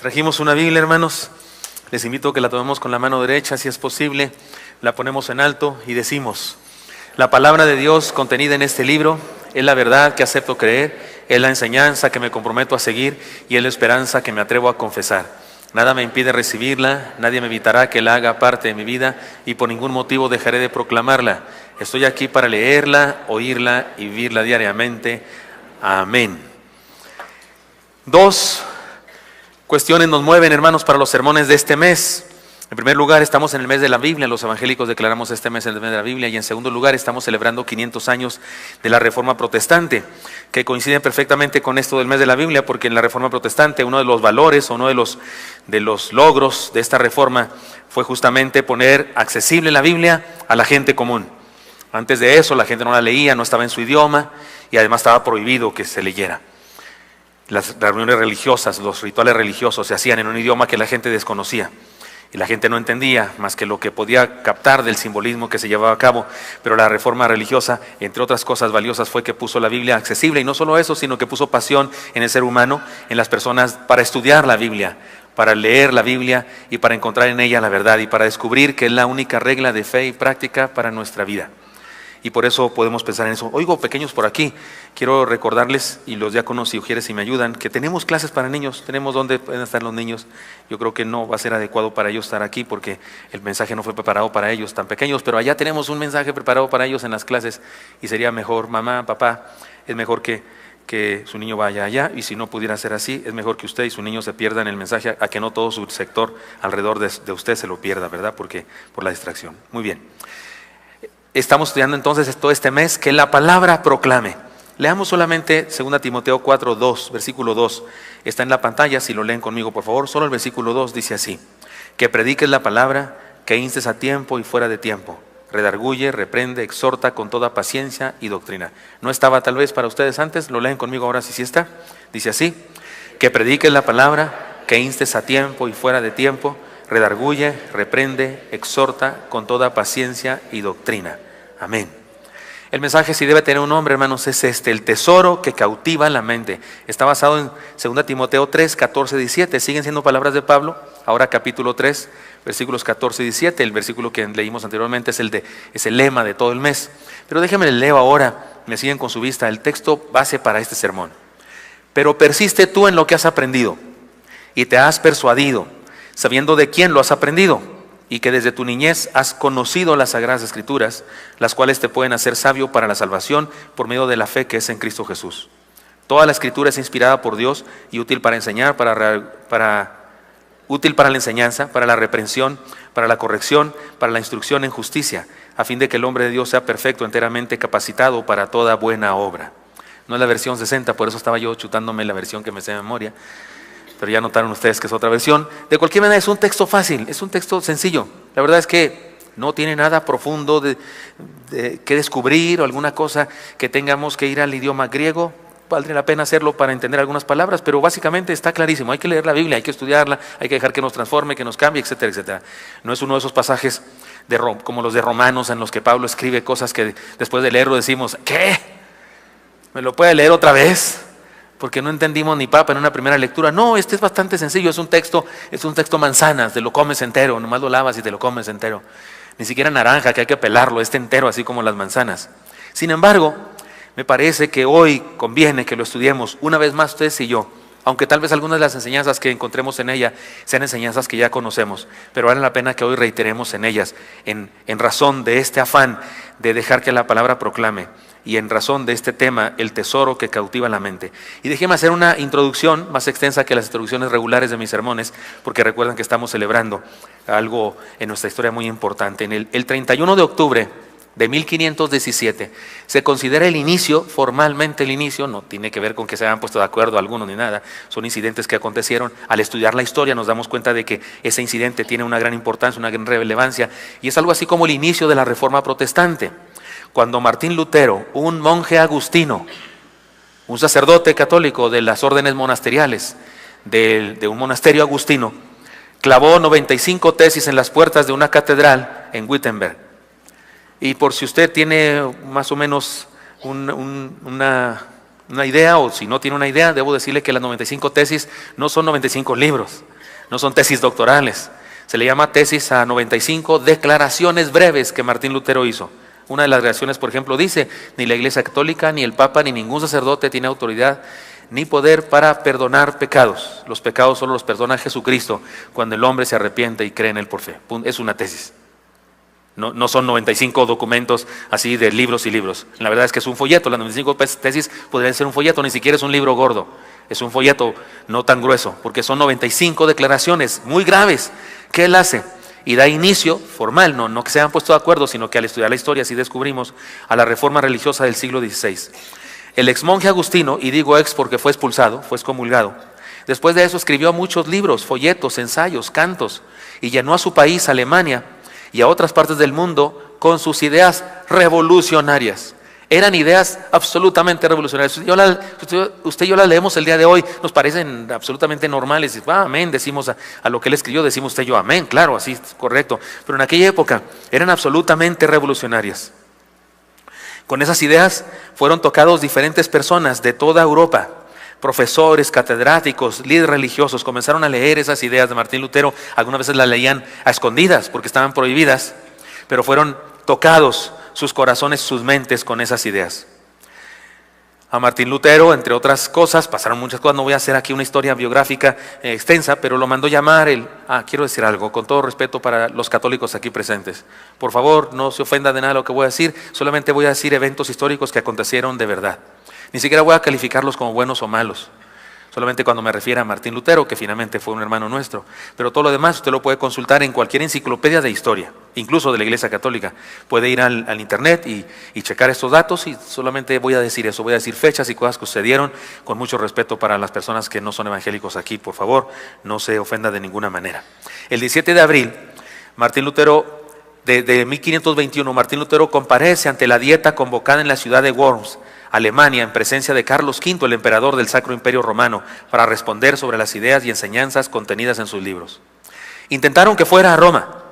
Trajimos una Biblia, hermanos. Les invito a que la tomemos con la mano derecha, si es posible. La ponemos en alto y decimos: la palabra de Dios contenida en este libro es la verdad que acepto creer, es la enseñanza que me comprometo a seguir y es la esperanza que me atrevo a confesar. Nada me impide recibirla, nadie me evitará que la haga parte de mi vida y por ningún motivo dejaré de proclamarla. Estoy aquí para leerla, oírla y vivirla diariamente. Amén. Dos cuestiones nos mueven, hermanos, para los sermones de este mes. En primer lugar, estamos en el mes de la Biblia. Los evangélicos declaramos este mes el mes de la Biblia. Y en segundo lugar, estamos celebrando 500 años de la Reforma Protestante, que coinciden perfectamente con esto del mes de la Biblia, porque en la Reforma Protestante uno de los valores, uno de los logros de esta reforma fue justamente poner accesible la Biblia a la gente común. Antes de eso la gente no la leía, no estaba en su idioma y además estaba prohibido que se leyera. Las reuniones religiosas, los rituales religiosos se hacían en un idioma que la gente desconocía y la gente no entendía más que lo que podía captar del simbolismo que se llevaba a cabo. Pero la reforma religiosa, entre otras cosas valiosas, fue que puso la Biblia accesible, y no solo eso, sino que puso pasión en el ser humano, en las personas, para estudiar la Biblia, para leer la Biblia y para encontrar en ella la verdad y para descubrir que es la única regla de fe y práctica para nuestra vida. Y por eso podemos pensar en eso. Oigo, pequeños por aquí, quiero recordarles, y los diáconos y ujieres si me ayudan, que tenemos clases para niños, tenemos donde pueden estar los niños. Yo creo que no va a ser adecuado para ellos estar aquí porque el mensaje no fue preparado para ellos tan pequeños, pero allá tenemos un mensaje preparado para ellos en las clases y sería mejor, mamá, papá, es mejor que su niño vaya allá, y si no pudiera ser así, es mejor que usted y su niño se pierdan el mensaje, a que no todo su sector alrededor de usted se lo pierda, ¿verdad? Porque por la distracción. Muy bien. Estamos estudiando entonces todo este mes que la palabra proclame. Leamos solamente 2 Timoteo 4, 2, versículo 2. Está en la pantalla, si lo leen conmigo por favor. Solo el versículo 2 dice así: que prediques la palabra, que instes a tiempo y fuera de tiempo. Redarguye, reprende, exhorta con toda paciencia y doctrina. ¿No estaba tal vez para ustedes antes? Lo leen conmigo ahora, sí está. Dice así: que prediques la palabra, que instes a tiempo y fuera de tiempo. Redarguye, reprende, exhorta con toda paciencia y doctrina. Amén. El mensaje, si debe tener un nombre, hermanos, es este: el tesoro que cautiva la mente. Está basado en 2 Timoteo 3, 14, 17. Siguen siendo palabras de Pablo. Ahora capítulo 3, versículos 14 y 17. El versículo que leímos anteriormente es el lema de todo el mes. Pero déjenme le leo ahora, me siguen con su vista, el texto base para este sermón. Pero persiste tú en lo que has aprendido y te has persuadido, sabiendo de quién lo has aprendido, y que desde tu niñez has conocido las Sagradas Escrituras, las cuales te pueden hacer sabio para la salvación por medio de la fe que es en Cristo Jesús. Toda la Escritura es inspirada por Dios y útil para enseñar, útil para la enseñanza, para la reprensión, para la corrección, para la instrucción en justicia, a fin de que el hombre de Dios sea perfecto, enteramente capacitado para toda buena obra. No es la versión 60, por eso estaba yo chutándome la versión que me sé de memoria. Pero ya notaron ustedes que es otra versión. De cualquier manera es un texto fácil, es un texto sencillo. La verdad es que no tiene nada profundo que descubrir o alguna cosa que tengamos que ir al idioma griego. Valdría la pena hacerlo para entender algunas palabras, pero básicamente está clarísimo. Hay que leer la Biblia, hay que estudiarla, hay que dejar que nos transforme, que nos cambie, etcétera, etcétera. No es uno de esos pasajes como los de Romanos en los que Pablo escribe cosas que después de leerlo decimos: ¿qué? ¿Me lo puede leer otra vez? Porque no entendimos ni papa en una primera lectura. No, este es bastante sencillo, es un texto manzanas, te lo comes entero, nomás lo lavas y te lo comes entero. Ni siquiera naranja, que hay que pelarlo, entero, así como las manzanas. Sin embargo, me parece que hoy conviene que lo estudiemos una vez más ustedes y yo, aunque tal vez algunas de las enseñanzas que encontremos en ella sean enseñanzas que ya conocemos, pero vale la pena que hoy reiteremos en ellas, en razón de este afán de dejar que la palabra proclame, y en razón de este tema, el tesoro que cautiva la mente. Y déjenme hacer una introducción más extensa que las introducciones regulares de mis sermones, porque recuerden que estamos celebrando algo en nuestra historia muy importante. El 31 de octubre de 1517 se considera el inicio, formalmente el inicio, no tiene que ver con que se hayan puesto de acuerdo algunos ni nada, son incidentes que acontecieron. Al estudiar la historia nos damos cuenta de que ese incidente tiene una gran importancia, una gran relevancia, y es algo así como el inicio de la Reforma Protestante. Cuando Martín Lutero, un monje agustino, un sacerdote católico de las órdenes monasteriales, de un monasterio agustino, clavó 95 tesis en las puertas de una catedral en Wittenberg. Y por si usted tiene más o menos una idea, o si no tiene una idea, debo decirle que las 95 tesis no son 95 libros. no son tesis doctorales. Se le llama tesis a 95 declaraciones breves que Martín Lutero hizo. Una de las declaraciones, por ejemplo, dice: ni la Iglesia Católica, ni el Papa, ni ningún sacerdote tiene autoridad ni poder para perdonar pecados. Los pecados solo los perdona Jesucristo cuando el hombre se arrepiente y cree en él por fe. Es una tesis. No son 95 documentos así de libros y libros. La verdad es que es un folleto. Las 95 tesis podrían ser un folleto, ni siquiera es un libro gordo. Es un folleto no tan grueso, porque son 95 declaraciones muy graves que él hace. Y da inicio formal, no que se hayan puesto de acuerdo, sino que al estudiar la historia así descubrimos a la reforma religiosa del siglo XVI. El ex monje Agustino, y digo ex porque fue expulsado, fue excomulgado, después de eso escribió muchos libros, folletos, ensayos, cantos, y llenó a su país, Alemania, y a otras partes del mundo con sus ideas revolucionarias. Eran ideas absolutamente revolucionarias. Usted y yo las leemos el día de hoy, nos parecen absolutamente normales. Amén, decimos a lo que él escribió, decimos usted y yo amén, claro, así es correcto. Pero en aquella época eran absolutamente revolucionarias. Con esas ideas fueron tocados diferentes personas de toda Europa. Profesores, catedráticos, líderes religiosos comenzaron a leer esas ideas de Martín Lutero. Algunas veces las leían a escondidas porque estaban prohibidas, pero fueron tocados sus corazones, sus mentes con esas ideas. A Martín Lutero, entre otras cosas, pasaron muchas cosas. No voy a hacer aquí una historia biográfica extensa, pero lo mandó llamar quiero decir algo, con todo respeto para los católicos aquí presentes. Por favor, no se ofenda de nada lo que voy a decir, solamente voy a decir eventos históricos que acontecieron de verdad. Ni siquiera voy a calificarlos como buenos o malos, solamente cuando me refiero a Martín Lutero, que finalmente fue un hermano nuestro. Pero todo lo demás usted lo puede consultar en cualquier enciclopedia de historia, incluso de la Iglesia Católica. Puede ir al internet y checar estos datos, y solamente voy a decir eso, voy a decir fechas y cosas que sucedieron, con mucho respeto para las personas que no son evangélicos aquí. Por favor, no se ofenda de ninguna manera. El 17 de abril, Martín Lutero, de 1521, Martín Lutero comparece ante la dieta convocada en la ciudad de Worms, Alemania, en presencia de Carlos V, el emperador del Sacro Imperio Romano, para responder sobre las ideas y enseñanzas contenidas en sus libros. Intentaron que fuera a Roma,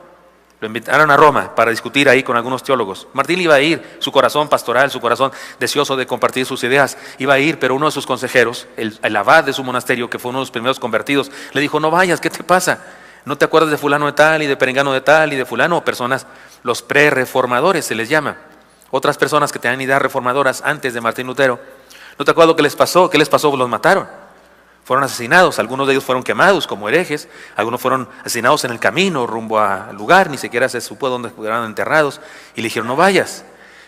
lo invitaron a Roma para discutir ahí con algunos teólogos. Martín iba a ir, su corazón pastoral, su corazón deseoso de compartir sus ideas, iba a ir, pero uno de sus consejeros, el abad de su monasterio, que fue uno de los primeros convertidos, le dijo: no vayas, ¿qué te pasa? ¿No te acuerdas de fulano de tal y de perengano de tal y de fulano? Personas, los pre-reformadores se les llama. Otras personas que tenían ideas reformadoras antes de Martín Lutero. ¿No te acuerdas qué les pasó? ¿Qué les pasó? Los mataron. Fueron asesinados. Algunos de ellos fueron quemados como herejes. Algunos fueron asesinados en el camino rumbo al lugar. Ni siquiera se supo dónde eran enterrados. Y le dijeron: no vayas.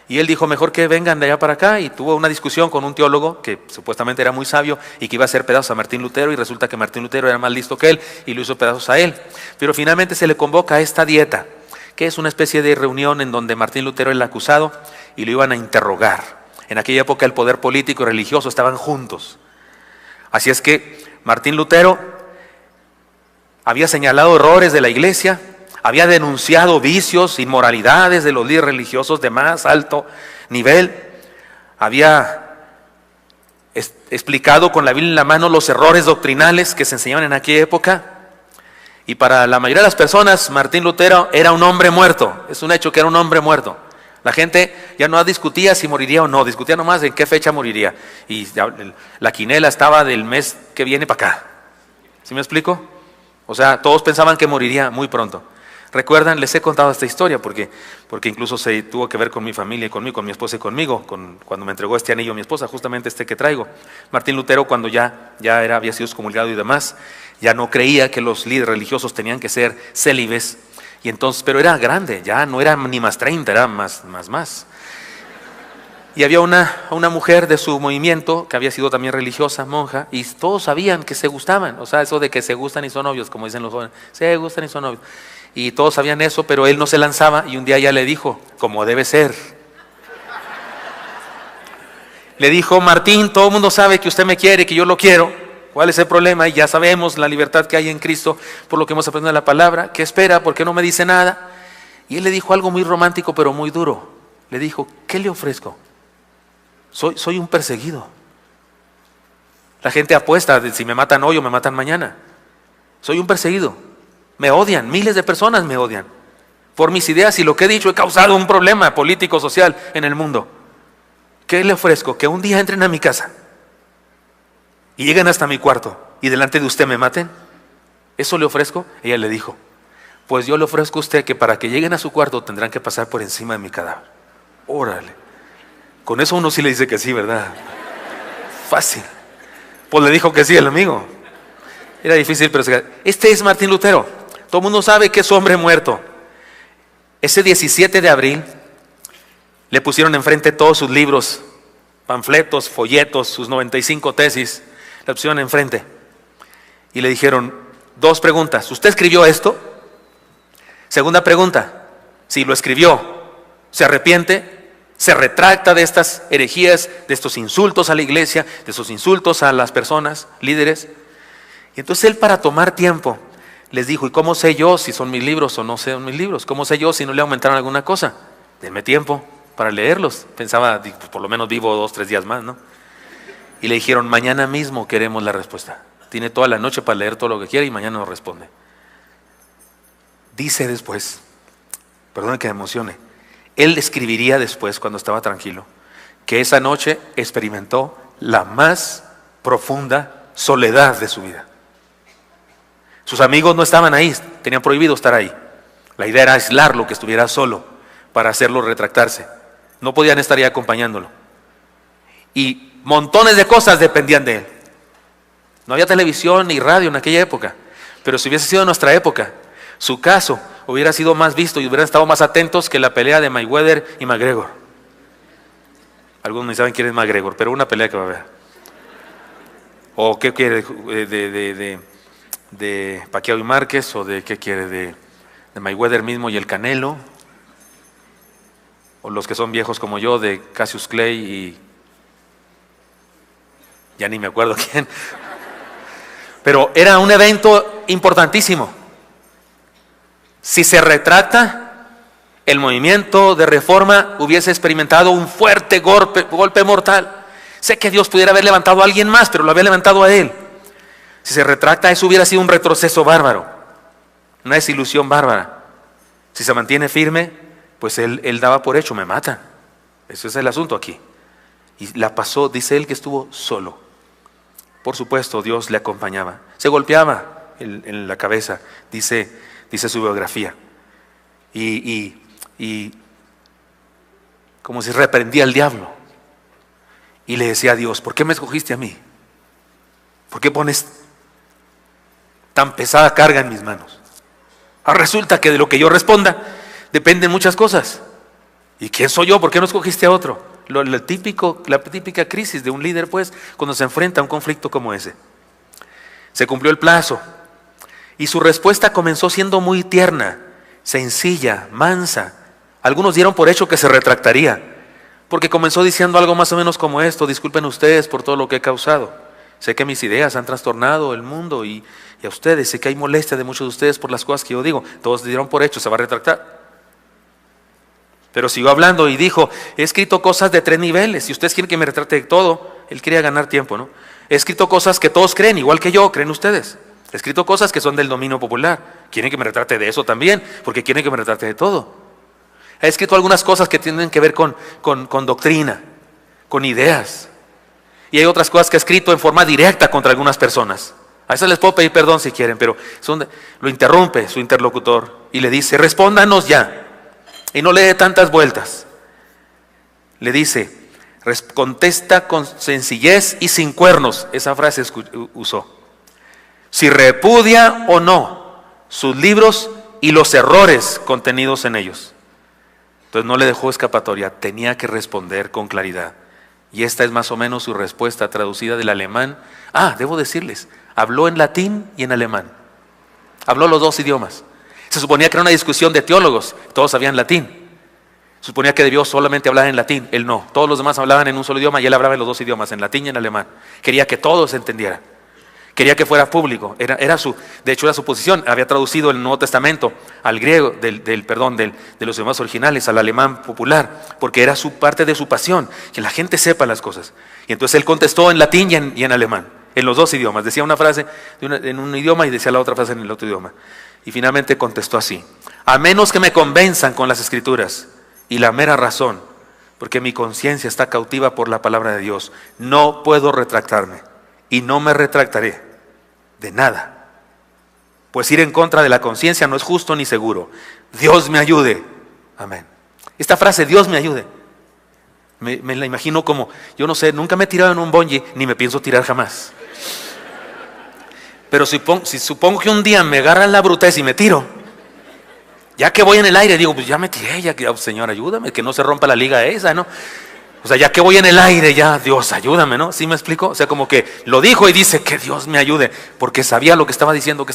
Y él dijo: mejor que vengan de allá para acá. Y tuvo una discusión con un teólogo que supuestamente era muy sabio y que iba a hacer pedazos a Martín Lutero. Y resulta que Martín Lutero era más listo que él y lo hizo pedazos a él. Pero finalmente se le convoca a esta dieta, que es una especie de reunión en donde Martín Lutero era el acusado y lo iban a interrogar. En aquella época el poder político y religioso estaban juntos. Así es que Martín Lutero había señalado errores de la iglesia, había denunciado vicios, inmoralidades de los líderes religiosos de más alto nivel, había explicado con la Biblia en la mano los errores doctrinales que se enseñaban en aquella época. Y para la mayoría de las personas, Martín Lutero era un hombre muerto. Es un hecho que era un hombre muerto. La gente ya no discutía si moriría o no, discutía nomás en qué fecha moriría. Y la quinela estaba del mes que viene para acá. ¿Sí me explico? O sea, todos pensaban que moriría muy pronto. ¿Recuerdan? Les he contado esta historia porque incluso se tuvo que ver con mi familia y conmigo, con mi esposa y conmigo, cuando me entregó este anillo a mi esposa, justamente este que traigo. Martín Lutero, cuando ya había sido excomulgado y demás, ya no creía que los líderes religiosos tenían que ser célibes. Y entonces, pero era grande, ya no era ni más 30, era más. Y había una mujer de su movimiento que había sido también religiosa, monja, y todos sabían que se gustaban. O sea, eso de que se gustan y son novios, como dicen los jóvenes, se gustan y son novios. Y todos sabían eso, pero él no se lanzaba, y un día ella le dijo: como debe ser. Le dijo: Martín, todo el mundo sabe que usted me quiere, que yo lo quiero. ¿Cuál es el problema? Y ya sabemos la libertad que hay en Cristo por lo que hemos aprendido en la palabra. ¿Qué espera? ¿Por qué no me dice nada? Y él le dijo algo muy romántico pero muy duro. Le dijo: ¿qué le ofrezco? Soy un perseguido. La gente apuesta de si me matan hoy o me matan mañana. Soy un perseguido. Me odian, miles de personas me odian. Por mis ideas y lo que he dicho he causado un problema político, social en el mundo. ¿Qué le ofrezco? Que un día entren a mi casa y lleguen hasta mi cuarto y delante de usted me maten. ¿eso le ofrezco? Ella le dijo, pues yo le ofrezco a usted que para que lleguen a su cuarto tendrán que pasar por encima de mi cadáver. Órale. Con eso uno sí le dice que sí, ¿verdad? Fácil. Pues le dijo que sí el amigo. Era difícil, pero este es Martín Lutero. Todo el mundo sabe que es hombre muerto. Ese 17 de abril le pusieron enfrente todos sus libros, panfletos, folletos, sus 95 tesis. Le pusieron enfrente y le dijeron 2 preguntas. ¿Usted escribió esto? Segunda pregunta, si lo escribió, ¿se arrepiente? ¿Se retracta de estas herejías, de estos insultos a la iglesia, de estos insultos a las personas, líderes? Y entonces él, para tomar tiempo, les dijo, ¿y cómo sé yo si son mis libros o no son mis libros? ¿Cómo sé yo si no le aumentaron alguna cosa? Denme tiempo para leerlos. Pensaba, pues por lo menos vivo 2 o 3 días más, ¿no? Y le dijeron, mañana mismo queremos la respuesta. Tiene toda la noche para leer todo lo que quiere y mañana nos responde. Dice después, perdón que me emocione, él escribiría después, cuando estaba tranquilo, que esa noche experimentó la más profunda soledad de su vida. Sus amigos no estaban ahí, tenían prohibido estar ahí. La idea era aislarlo, que estuviera solo, para hacerlo retractarse. No podían estar ahí acompañándolo. Y montones de cosas dependían de él. No había televisión ni radio en aquella época, pero si hubiese sido nuestra época, su caso hubiera sido más visto y hubieran estado más atentos que la pelea de Mayweather y McGregor. Algunos ni saben quién es McGregor, pero una pelea que va a haber. ¿O qué quiere de Pacquiao y Márquez? ¿O de qué quiere de Mayweather mismo y el Canelo? ¿O los que son viejos como yo, de Cassius Clay y ya ni me acuerdo quién? Pero era un evento importantísimo. Si se retracta, el movimiento de reforma hubiese experimentado un fuerte golpe mortal. Sé que Dios pudiera haber levantado a alguien más, pero lo había levantado a él. Si se retracta, eso hubiera sido un retroceso bárbaro, una desilusión bárbara. Si se mantiene firme, pues él daba por hecho, me matan. Ese es el asunto aquí. Y la pasó, dice él, que estuvo solo. Por supuesto, Dios le acompañaba. Se golpeaba en la cabeza, dice su biografía. Y como si reprendía al diablo. Y le decía a Dios, ¿por qué me escogiste a mí? ¿Por qué pones tan pesada carga en mis manos? Resulta que de lo que yo responda dependen muchas cosas. ¿Y quién soy yo? ¿Por qué no escogiste a otro? La típica crisis de un líder, pues, cuando se enfrenta a un conflicto como ese. Se cumplió el plazo y su respuesta comenzó siendo muy tierna, sencilla, mansa. Algunos dieron por hecho que se retractaría, porque comenzó diciendo algo más o menos como esto: disculpen ustedes por todo lo que he causado. Sé que mis ideas han trastornado el mundo y a ustedes, sé que hay molestia de muchos de ustedes por las cosas que yo digo. Todos dieron por hecho, se va a retractar. Pero siguió hablando y dijo: he escrito cosas de 3 niveles. Si ustedes quieren que me retrate de todo, él quería ganar tiempo, ¿no? He escrito cosas que todos creen, igual que yo, creen ustedes. He escrito cosas que son del dominio popular. ¿Quieren que me retrate de eso también? Porque quieren que me retrate de todo. He escrito algunas cosas que tienen que ver con doctrina, con ideas. Y hay otras cosas que he escrito en forma directa contra algunas personas. A esas les puedo pedir perdón si quieren, pero lo interrumpe su interlocutor y le dice: respóndanos ya. Y no le dé tantas vueltas. Le dice: contesta con sencillez y sin cuernos. Esa frase usó. Si repudia o no sus libros y los errores contenidos en ellos. Entonces no le dejó escapatoria, tenía que responder con claridad. Y esta es más o menos su respuesta traducida del alemán. Debo decirles, habló en latín y en alemán. Habló los 2 idiomas. Se suponía que era una discusión de teólogos, todos sabían latín. Se suponía que debió solamente hablar en latín, él no. Todos los demás hablaban en un solo idioma y él hablaba en los 2 idiomas, en latín y en alemán. Quería que todos entendieran. Quería que fuera público. De hecho era su posición. Había traducido el Nuevo Testamento al griego, de los idiomas originales, al alemán popular, porque era parte de su pasión, que la gente sepa las cosas. Y entonces él contestó en latín y en alemán, en los 2 idiomas. Decía una frase en un idioma y decía la otra frase en el otro idioma. Y finalmente contestó así: a menos que me convenzan con las Escrituras y la mera razón, porque mi conciencia está cautiva por la palabra de Dios, no puedo retractarme y no me retractaré de nada. pues ir en contra de la conciencia no es justo ni seguro. Dios me ayude. Amén. Esta frase, Dios me ayude, me la imagino como, yo no sé, nunca me he tirado en un bungee, ni me pienso tirar jamás. Pero si supongo que un día me agarran la brutez y me tiro, ya que voy en el aire, digo, pues ya me tiré, ya que, oh, Señor, ayúdame, que no se rompa la liga esa, ¿no? O sea, ya que voy en el aire, ya, Dios, ayúdame, ¿no? ¿Sí me explico? O sea, como que lo dijo y dice que Dios me ayude, porque sabía lo que estaba diciendo,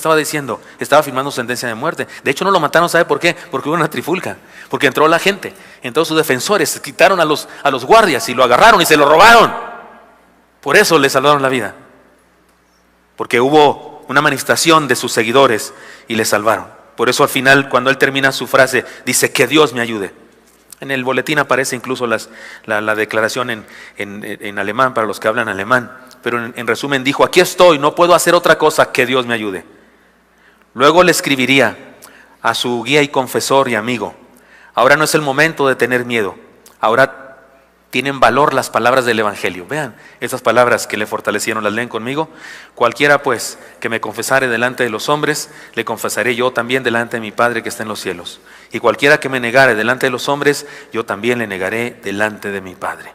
estaba firmando sentencia de muerte. De hecho, no lo mataron, ¿sabe por qué? Porque hubo una trifulca, porque entró la gente, entró sus defensores, quitaron a los guardias y lo agarraron y se lo robaron. Por eso le salvaron la vida, porque hubo una manifestación de sus seguidores y le salvaron. Por eso al final, cuando él termina su frase, dice que Dios me ayude. En el boletín aparece incluso la declaración en alemán para los que hablan alemán. Pero en resumen dijo, aquí estoy, no puedo hacer otra cosa que Dios me ayude. Luego le escribiría a su guía y confesor y amigo, ahora no es el momento de tener miedo, ahora tienen valor las palabras del Evangelio. Vean, esas palabras que le fortalecieron, las leen conmigo. Cualquiera pues que me confesare delante de los hombres, le confesaré yo también delante de mi Padre que está en los cielos. Y cualquiera que me negare delante de los hombres, yo también le negaré delante de mi Padre.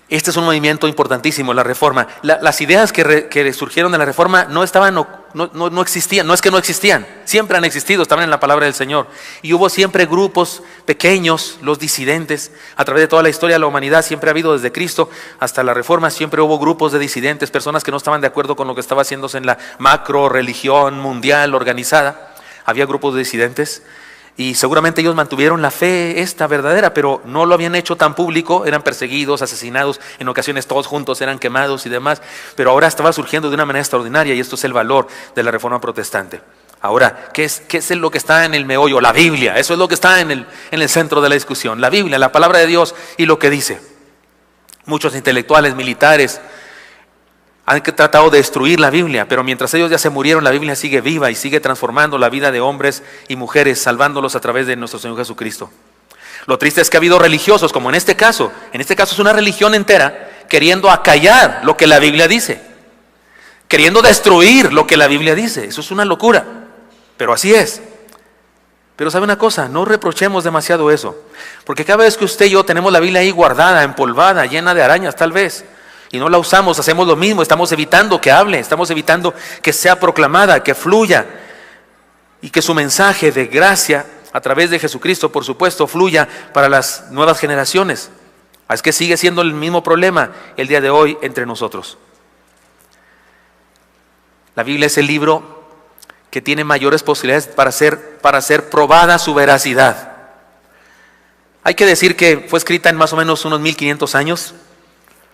Este es un movimiento importantísimo, la Reforma. Las ideas que surgieron de la Reforma no existían, no es que no existían, siempre han existido, estaban en la palabra del Señor. Y hubo siempre grupos pequeños, los disidentes, a través de toda la historia de la humanidad, siempre ha habido desde Cristo hasta la Reforma, siempre hubo grupos de disidentes, personas que no estaban de acuerdo con lo que estaba haciéndose en la macro religión mundial organizada. Había grupos de disidentes. Y seguramente ellos mantuvieron la fe esta verdadera, pero no lo habían hecho tan público, eran perseguidos, asesinados, en ocasiones todos juntos eran quemados y demás, pero ahora estaba surgiendo de una manera extraordinaria y esto es el valor de la Reforma Protestante. Ahora, ¿qué es lo que está en el meollo? La Biblia, eso es lo que está en el centro de la discusión, la Biblia, la palabra de Dios y lo que dice. Muchos intelectuales, militares, han tratado de destruir la Biblia, pero mientras ellos ya se murieron, la Biblia sigue viva y sigue transformando la vida de hombres y mujeres, salvándolos a través de nuestro Señor Jesucristo. Lo triste es que ha habido religiosos, como en este caso es una religión entera, queriendo acallar lo que la Biblia dice, queriendo destruir lo que la Biblia dice. Eso es una locura, pero así es. Pero sabe una cosa, no reprochemos demasiado eso, porque cada vez que usted y yo tenemos la Biblia ahí guardada, empolvada, llena de arañas tal vez, y no la usamos, hacemos lo mismo, estamos evitando que hable, estamos evitando que sea proclamada, que fluya y que su mensaje de gracia a través de Jesucristo, por supuesto, fluya para las nuevas generaciones. Es que sigue siendo el mismo problema el día de hoy entre nosotros. La Biblia es el libro que tiene mayores posibilidades para ser probada su veracidad. Hay que decir que fue escrita en más o menos unos 1500 años,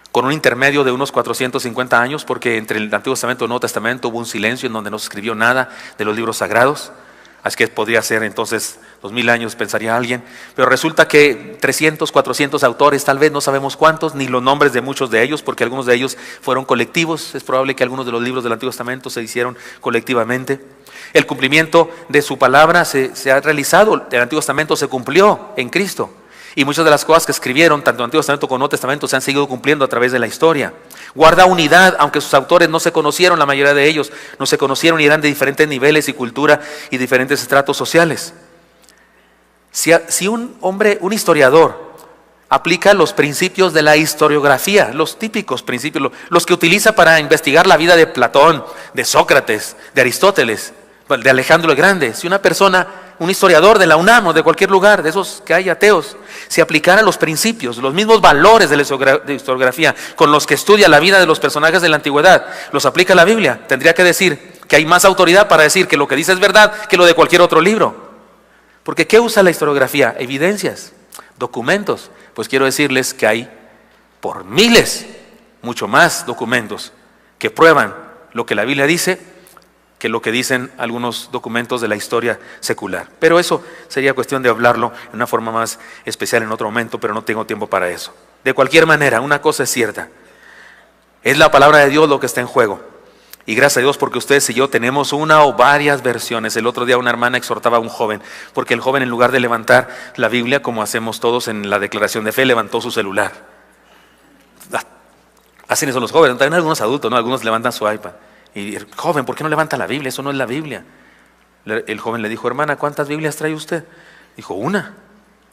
con un intermedio de unos 450 años, porque entre el Antiguo Testamento y el Nuevo Testamento hubo un silencio en donde no se escribió nada de los libros sagrados. Así que podría ser entonces 2000 años, pensaría alguien. Pero resulta que 300, 400 autores, tal vez no sabemos cuántos, ni los nombres de muchos de ellos, porque algunos de ellos fueron colectivos. Es probable que algunos de los libros del Antiguo Testamento se hicieron colectivamente. El cumplimiento de su palabra se ha realizado. El Antiguo Testamento se cumplió en Cristo. Y muchas de las cosas que escribieron, tanto en el Antiguo Testamento como en el Nuevo Testamento, se han seguido cumpliendo a través de la historia. Guarda unidad, aunque sus autores no se conocieron, la mayoría de ellos no se conocieron y eran de diferentes niveles y cultura y diferentes estratos sociales. Si un historiador aplica los principios de la historiografía, los típicos principios, los que utiliza para investigar la vida de Platón, de Sócrates, de Aristóteles, de Alejandro el Grande, si una persona, un historiador de la UNAM o de cualquier lugar, de esos que hay ateos, si aplicara los principios, los mismos valores de la historiografía con los que estudia la vida de los personajes de la antigüedad, los aplica a la Biblia, tendría que decir que hay más autoridad para decir que lo que dice es verdad que lo de cualquier otro libro. Porque ¿qué usa la historiografía? Evidencias, documentos. Pues quiero decirles que hay por miles, mucho más documentos que prueban lo que la Biblia dice que lo que dicen algunos documentos de la historia secular. Pero eso sería cuestión de hablarlo en una forma más especial en otro momento, pero no tengo tiempo para eso. De cualquier manera, una cosa es cierta, es la palabra de Dios lo que está en juego. Y gracias a Dios porque ustedes y yo tenemos una o varias versiones. El otro día una hermana exhortaba a un joven, porque el joven en lugar de levantar la Biblia, como hacemos todos en la declaración de fe, levantó su celular. Hacen eso los jóvenes, también algunos adultos, ¿no? Algunos levantan su iPad. Y joven, ¿por qué no levanta la Biblia? Eso no es la Biblia. El joven le dijo, hermana, ¿cuántas Biblias trae usted? Dijo, una,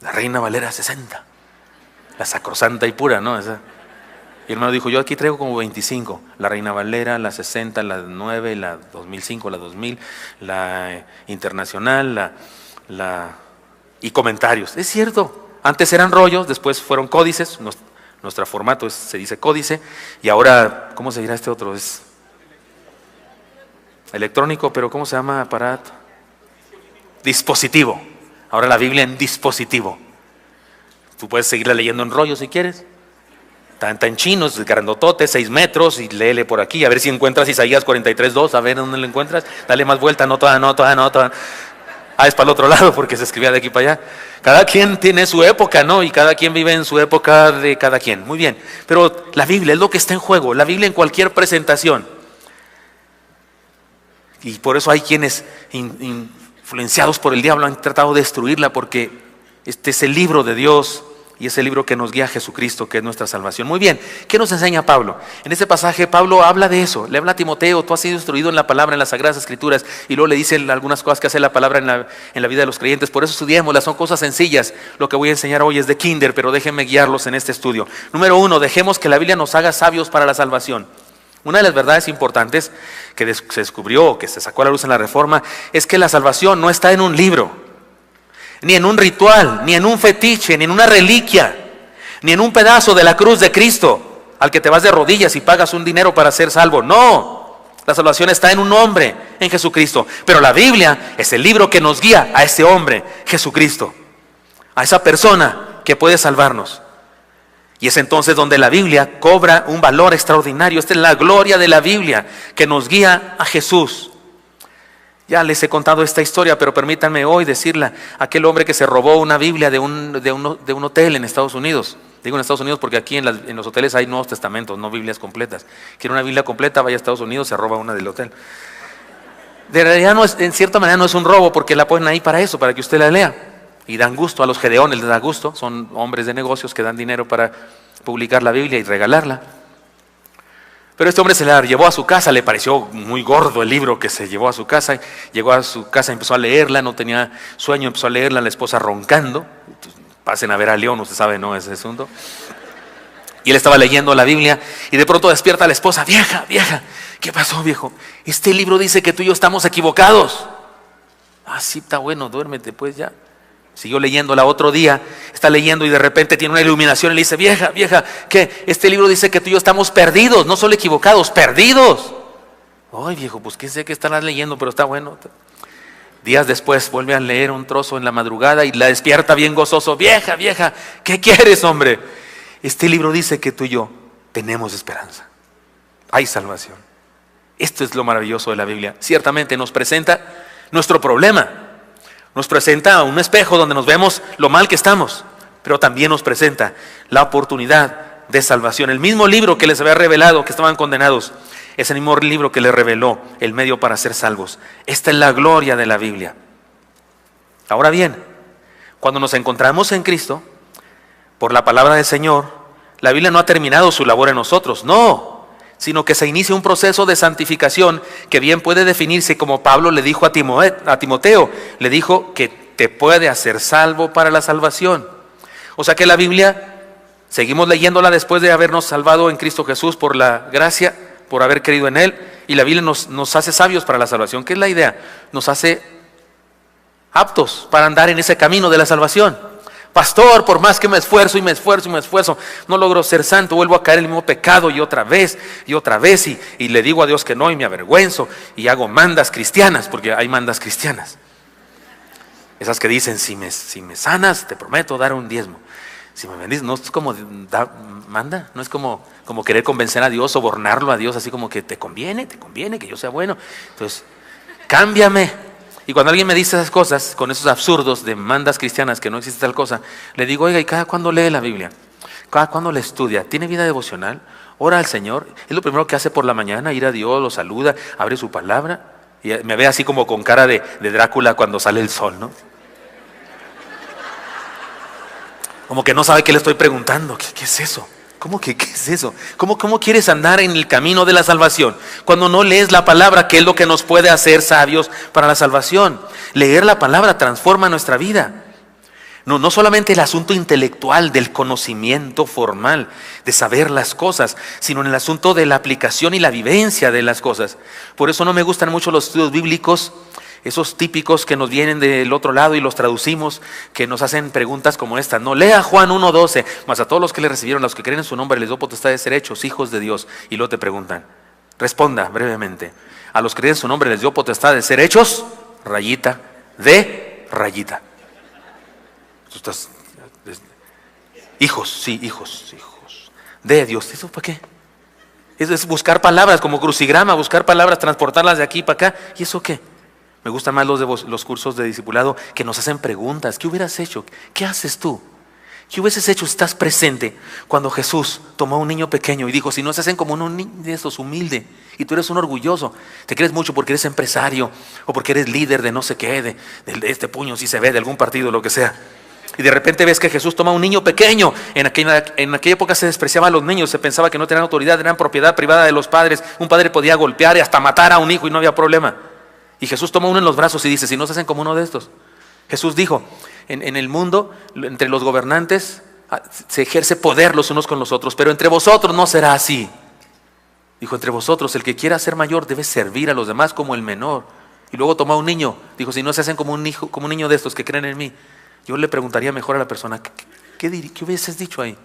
la Reina Valera 60, la sacrosanta y pura, ¿no? Esa. Y el hermano dijo, yo aquí traigo como 25, la Reina Valera, la 60, la 9, la 2005, la 2000, la internacional, y comentarios. Es cierto, antes eran rollos, después fueron códices, nuestro formato se dice códice, y ahora, ¿cómo se dirá este otro? Es electrónico, pero ¿cómo se llama aparato? Dispositivo. Ahora la Biblia en dispositivo. Tú puedes seguirla leyendo en rollo si quieres. Está en chino, es grandotote, 6 metros, y léele por aquí, a ver si encuentras Isaías 43:2, a ver dónde lo encuentras, dale más vuelta, no toda. Es para el otro lado, porque se escribía de aquí para allá. Cada quien tiene su época, ¿no? Y cada quien vive en su época de cada quien. Muy bien, pero la Biblia es lo que está en juego, la Biblia en cualquier presentación. Y por eso hay quienes, influenciados por el diablo, han tratado de destruirla, porque este es el libro de Dios y es el libro que nos guía a Jesucristo, que es nuestra salvación. Muy bien, ¿qué nos enseña Pablo? En este pasaje Pablo habla de eso, le habla a Timoteo, tú has sido instruido en la palabra, en las Sagradas Escrituras, y luego le dice algunas cosas que hace la palabra en la vida de los creyentes. Por eso estudiémoslas, son cosas sencillas. Lo que voy a enseñar hoy es de kinder, pero déjenme guiarlos en este estudio. Número 1, dejemos que la Biblia nos haga sabios para la salvación. Una de las verdades importantes que se descubrió, que se sacó a la luz en la Reforma, es que la salvación no está en un libro, ni en un ritual, ni en un fetiche, ni en una reliquia, ni en un pedazo de la cruz de Cristo, al que te vas de rodillas y pagas un dinero para ser salvo. No, la salvación está en un hombre, en Jesucristo. Pero la Biblia es el libro que nos guía a ese hombre, Jesucristo, a esa persona que puede salvarnos. Y es entonces donde la Biblia cobra un valor extraordinario. Esta es la gloria de la Biblia, que nos guía a Jesús. Ya les he contado esta historia, pero permítanme hoy decirla. Aquel hombre que se robó una Biblia de un hotel en Estados Unidos. Digo en Estados Unidos porque aquí en los hoteles hay Nuevos Testamentos, no Biblias completas. Quiere una Biblia completa, vaya a Estados Unidos, se roba una del hotel. De realidad, en cierta manera no es un robo, porque la ponen ahí para eso, para que usted la lea. Y dan gusto a los gedeones, les da gusto. Son hombres de negocios que dan dinero para publicar la Biblia y regalarla. Pero este hombre se la llevó a su casa, le pareció muy gordo el libro que se llevó a su casa. Llegó a su casa, empezó a leerla, no tenía sueño, empezó a leerla, la esposa roncando. Pasen a ver a León, usted sabe, ¿no? Ese asunto. Y él estaba leyendo la Biblia y de pronto despierta a la esposa. Vieja, ¿qué pasó, viejo? Este libro dice que tú y yo estamos equivocados. Ah, sí, está bueno, duérmete pues ya. Siguió leyéndola otro día, está leyendo y de repente tiene una iluminación y le dice, vieja, ¿qué? Este libro dice que tú y yo estamos perdidos, no solo equivocados, perdidos. Ay, viejo, pues qué sé que estarás leyendo, pero está bueno. Días después vuelve a leer un trozo en la madrugada y la despierta bien gozoso. Vieja, ¿qué quieres, hombre? Este libro dice que tú y yo tenemos esperanza. Hay salvación. Esto es lo maravilloso de la Biblia. Ciertamente nos presenta nuestro problema. Nos presenta un espejo donde nos vemos lo mal que estamos, pero también nos presenta la oportunidad de salvación. El mismo libro que les había revelado que estaban condenados, es el mismo libro que les reveló el medio para ser salvos. Esta es la gloria de la Biblia. Ahora bien, cuando nos encontramos en Cristo, por la palabra del Señor, la Biblia no ha terminado su labor en nosotros, no, sino que se inicia un proceso de santificación que bien puede definirse como Pablo le dijo a Timoteo, le dijo que te puede hacer salvo para la salvación. O sea que la Biblia, seguimos leyéndola después de habernos salvado en Cristo Jesús por la gracia, por haber creído en Él, y la Biblia nos hace sabios para la salvación. ¿Qué es la idea? Nos hace aptos para andar en ese camino de la salvación. Pastor, por más que me esfuerzo, no logro ser santo, vuelvo a caer en el mismo pecado y otra vez, y le digo a Dios que no, y me avergüenzo, y hago mandas cristianas, porque hay mandas cristianas. Esas que dicen, si me sanas, te prometo dar un diezmo. Si me bendices, no es como manda, no es como querer convencer a Dios, sobornarlo a Dios, así como que te conviene que yo sea bueno. Entonces, cámbiame. Y cuando alguien me dice esas cosas, con esos absurdos de mandas cristianas que no existe tal cosa, le digo, oiga, ¿y cada cuándo lee la Biblia? ¿Cada cuándo la estudia? ¿Tiene vida devocional? ¿Ora al Señor? ¿Es lo primero que hace por la mañana? Ir a Dios, lo saluda, abre su palabra. Y me ve así como con cara de Drácula cuando sale el sol, ¿no? Como que no sabe qué le estoy preguntando. ¿Qué es eso? ¿Cómo que qué es eso? ¿Cómo quieres andar en el camino de la salvación cuando no lees la palabra, que es lo que nos puede hacer sabios para la salvación? Leer la palabra transforma nuestra vida. No solamente el asunto intelectual del conocimiento formal, de saber las cosas, sino en el asunto de la aplicación y la vivencia de las cosas. Por eso no me gustan mucho los estudios bíblicos, esos típicos que nos vienen del otro lado y los traducimos, que nos hacen preguntas como esta. No, lea Juan 1:12, mas a todos los que le recibieron, los que creen en su nombre, les dio potestad de ser hechos hijos de Dios. Y luego te preguntan, responda brevemente, a los que creen en su nombre les dio potestad de ser hechos, rayita, de rayita. Tú estás, hijos, sí, hijos de Dios. ¿Eso para qué? Eso es buscar palabras como crucigrama, buscar palabras, transportarlas de aquí para acá. ¿Y eso qué? Me gustan más los cursos de discipulado que nos hacen preguntas. ¿Qué hubieras hecho? ¿Qué haces tú? ¿Qué hubieses hecho si estás presente cuando Jesús tomó a un niño pequeño y dijo, si no se hacen como un niño de estos humilde y tú eres un orgulloso, te crees mucho porque eres empresario o porque eres líder de no sé qué, de este puño si se ve, de algún partido, lo que sea. Y de repente ves que Jesús toma a un niño pequeño. En aquella época se despreciaba a los niños, se pensaba que no tenían autoridad, eran propiedad privada de los padres. Un padre podía golpear y hasta matar a un hijo y no había problema. Y Jesús toma uno en los brazos y dice, si no se hacen como uno de estos. Jesús dijo, en el mundo, entre los gobernantes, se ejerce poder los unos con los otros, pero entre vosotros no será así. Dijo, entre vosotros, el que quiera ser mayor debe servir a los demás como el menor. Y luego tomó a un niño, dijo, si no se hacen como un niño de estos que creen en mí. Yo le preguntaría mejor a la persona, ¿qué hubieses dicho ahí?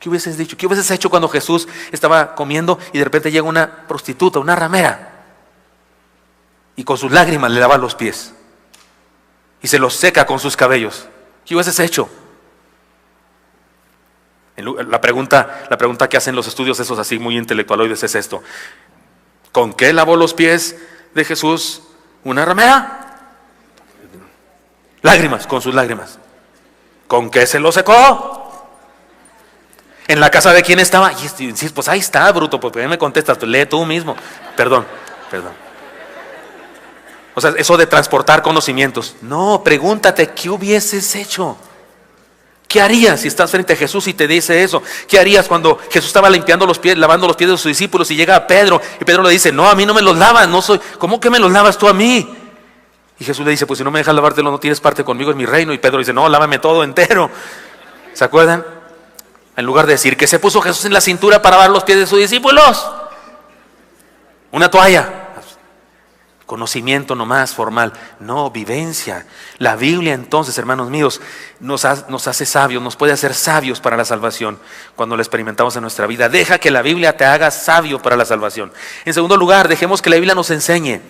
¿Qué hubieses dicho? ¿Qué hubieses hecho cuando Jesús estaba comiendo y de repente llega una prostituta, una ramera? Y con sus lágrimas le lava los pies. Y se los seca con sus cabellos. ¿Qué hubieses hecho? La pregunta que hacen los estudios esos así muy intelectualoides es esto. ¿Con qué lavó los pies de Jesús una ramera? Lágrimas, con sus lágrimas. ¿Con qué se lo secó? ¿En la casa de quién estaba? Y pues ahí está, bruto, porque me contestas, lee tú mismo. Perdón. O sea, eso de transportar conocimientos. No, pregúntate, ¿qué hubieses hecho? ¿Qué harías si estás frente a Jesús y te dice eso? ¿Qué harías cuando Jesús estaba lavando los pies de sus discípulos y llega a Pedro y Pedro le dice, no, a mí no me los lavas, ¿cómo que me los lavas tú a mí? Y Jesús le dice, pues si no me dejas lavártelo no tienes parte conmigo en mi reino. Y Pedro dice, no, lávame todo entero. ¿Se acuerdan? En lugar de decir que se puso Jesús en la cintura para lavar los pies de sus discípulos, una toalla. Conocimiento nomás formal, no, vivencia. La Biblia entonces, hermanos míos, nos hace sabios, nos puede hacer sabios para la salvación cuando la experimentamos en nuestra vida. Deja que la Biblia te haga sabio para la salvación. En segundo lugar, dejemos que la Biblia nos enseñe.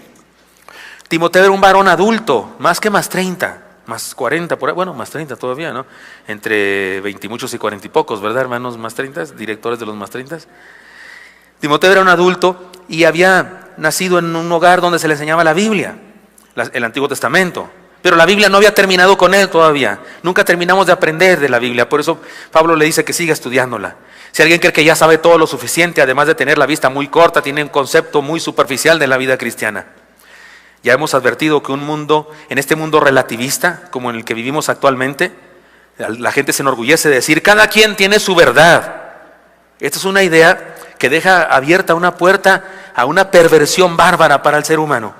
Timoteo era un varón adulto, más 30, más 40, más 30 todavía, ¿no? Entre 20 y muchos y 40 y pocos, ¿verdad, hermanos? Más 30, directores de los más 30. Timoteo era un adulto y había nacido en un hogar donde se le enseñaba la Biblia, el Antiguo Testamento. Pero la Biblia no había terminado con él todavía. Nunca terminamos de aprender de la Biblia. Por eso Pablo le dice que siga estudiándola. Si alguien cree que ya sabe todo lo suficiente, además de tener la vista muy corta, tiene un concepto muy superficial de la vida cristiana. Ya hemos advertido que en este mundo relativista, como en el que vivimos actualmente, la gente se enorgullece de decir, cada quien tiene su verdad. Esta es una idea que deja abierta una puerta a una perversión bárbara para el ser humano.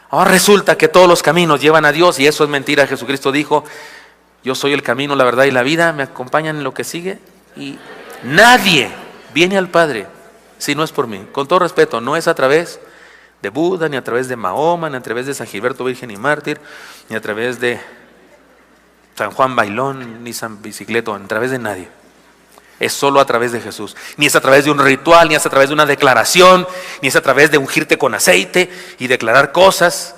Ahora resulta que todos los caminos llevan a Dios y eso es mentira. Jesucristo dijo, yo soy el camino, la verdad y la vida, me acompañan en lo que sigue y nadie viene al Padre si no es por mí. Con todo respeto, no es a través de Buda, ni a través de Mahoma, ni a través de San Gilberto Virgen y Mártir, ni a través de San Juan Bailón, ni San Bicicleto, a través de nadie. Es solo a través de Jesús. Ni es a través de un ritual, ni es a través de una declaración, ni es a través de ungirte con aceite y declarar cosas,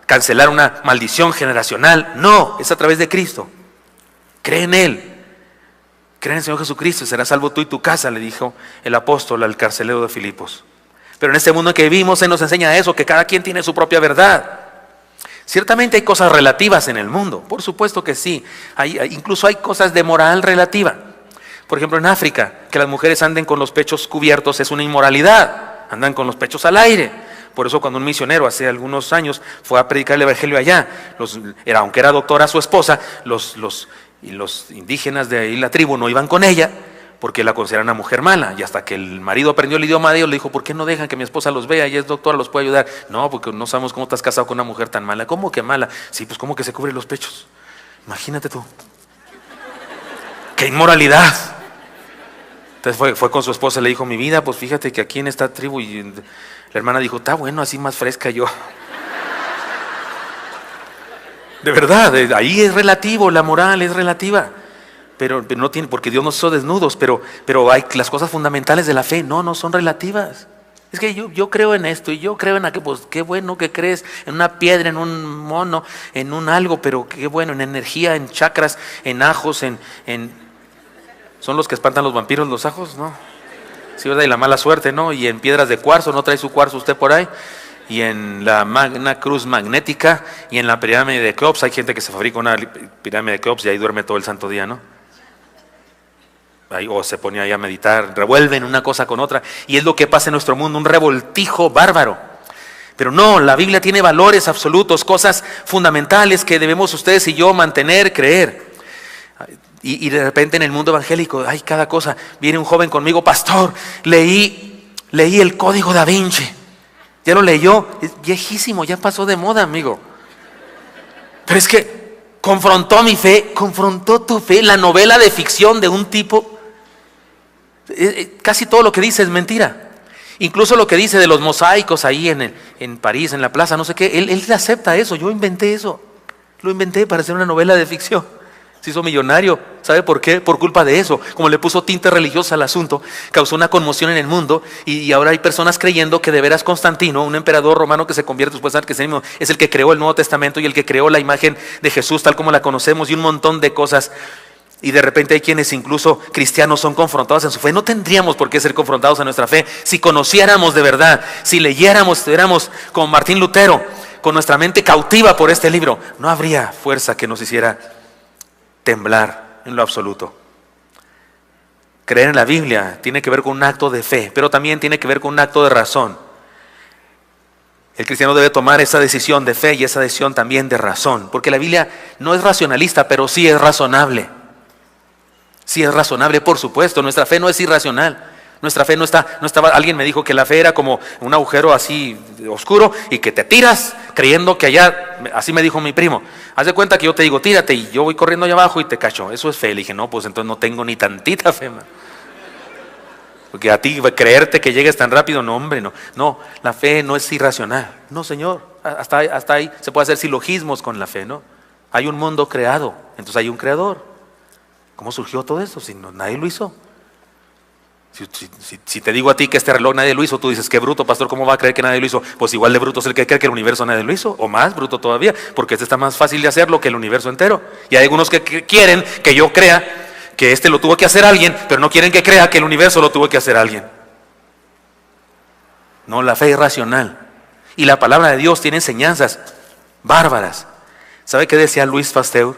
cancelar una maldición generacional. No, es a través de Cristo. Cree en Él. Cree en el Señor Jesucristo y serás salvo tú y tu casa, le dijo el apóstol al carcelero de Filipos. Pero en este mundo en que vivimos, Él nos enseña eso, que cada quien tiene su propia verdad. Ciertamente hay cosas relativas en el mundo, por supuesto que sí. Incluso hay cosas de moral relativa. Por ejemplo, en África, que las mujeres anden con los pechos cubiertos es una inmoralidad, andan con los pechos al aire. Por eso cuando un misionero hace algunos años fue a predicar el evangelio allá, aunque era doctora su esposa, los indígenas de ahí la tribu no iban con ella, porque la consideran una mujer mala. Y hasta que el marido aprendió el idioma de ellos, le dijo, ¿por qué no dejan que mi esposa los vea? Ella es doctora, los puede ayudar. No, porque no sabemos cómo estás casado con una mujer tan mala. ¿Cómo que mala? Sí, pues ¿cómo que se cubre los pechos? Imagínate tú. ¡Qué inmoralidad! Entonces fue con su esposa, le dijo, mi vida, pues fíjate que aquí en esta tribu, y la hermana dijo, está bueno, así más fresca yo. De verdad, ahí es relativo, la moral es relativa. Pero no tiene, porque Dios nos hizo desnudos, pero hay las cosas fundamentales de la fe, no son relativas. Es que yo creo en esto y yo creo en aquello, pues qué bueno que crees en una piedra, en un mono, en un algo, pero qué bueno, en energía, en chakras, en ajos, ¿son los que espantan los vampiros los ajos? No. Sí, ¿verdad? Y la mala suerte, ¿no? Y en piedras de cuarzo, ¿no trae su cuarzo usted por ahí? Y en la magna cruz magnética y en la pirámide de Keops, hay gente que se fabrica una pirámide de Keops y ahí duerme todo el santo día, ¿no? Ahí, o se pone ahí a meditar, revuelven una cosa con otra, y es lo que pasa en nuestro mundo, un revoltijo bárbaro. Pero no, la Biblia tiene valores absolutos, cosas fundamentales que debemos ustedes y yo mantener, creer. Y de repente en el mundo evangélico hay cada cosa. Viene un joven conmigo, pastor, leí el Código Da Vinci. ¿Ya lo leyó? Es viejísimo, ya pasó de moda, amigo. Pero es que confrontó mi fe, confrontó tu fe, la novela de ficción de un tipo. Casi todo lo que dice es mentira. Incluso lo que dice de los mosaicos ahí en París, en la plaza, no sé qué, él acepta eso. Yo inventé eso. Lo inventé para hacer una novela de ficción. Se hizo millonario. ¿Sabe por qué? Por culpa de eso. Como le puso tinte religiosa al asunto, causó una conmoción en el mundo y ahora hay personas creyendo que de veras Constantino, un emperador romano que se convierte después al cristianismo, es el que creó el Nuevo Testamento y el que creó la imagen de Jesús tal como la conocemos y un montón de cosas. Y de repente hay quienes incluso cristianos son confrontados en su fe. No tendríamos por qué ser confrontados en nuestra fe si conociéramos de verdad, si leyéramos, estuviéramos como Martín Lutero, con nuestra mente cautiva por este libro. No habría fuerza que nos hiciera temblar en lo absoluto. Creer en la Biblia tiene que ver con un acto de fe, pero también tiene que ver con un acto de razón. El cristiano debe tomar esa decisión de fe y esa decisión también de razón, porque la Biblia no es racionalista, pero sí es razonable. Sí es razonable, por supuesto. Nuestra fe no es irracional. Nuestra fe no estaba. Alguien me dijo que la fe era como un agujero así oscuro y que te tiras creyendo que allá, así me dijo mi primo. Haz de cuenta que yo te digo, tírate y yo voy corriendo allá abajo y te cacho. Eso es fe. Le dije, no, pues entonces no tengo ni tantita fe, man. Porque a ti creerte que llegues tan rápido, no, hombre, no. No, la fe no es irracional. No, Señor. Hasta ahí se puede hacer silogismos con la fe, ¿no? Hay un mundo creado, entonces hay un creador. ¿Cómo surgió todo eso? Si nadie lo hizo. Si te digo a ti que este reloj nadie lo hizo, tú dices, qué bruto, pastor, ¿cómo va a creer que nadie lo hizo? Pues igual de bruto es el que cree que el universo nadie lo hizo, o más bruto todavía, porque este está más fácil de hacerlo que el universo entero. Y hay algunos que quieren que yo crea que este lo tuvo que hacer alguien, pero no quieren que crea que el universo lo tuvo que hacer alguien. No, la fe es racional. Y la palabra de Dios tiene enseñanzas bárbaras. ¿Sabe qué decía Luis Pasteur?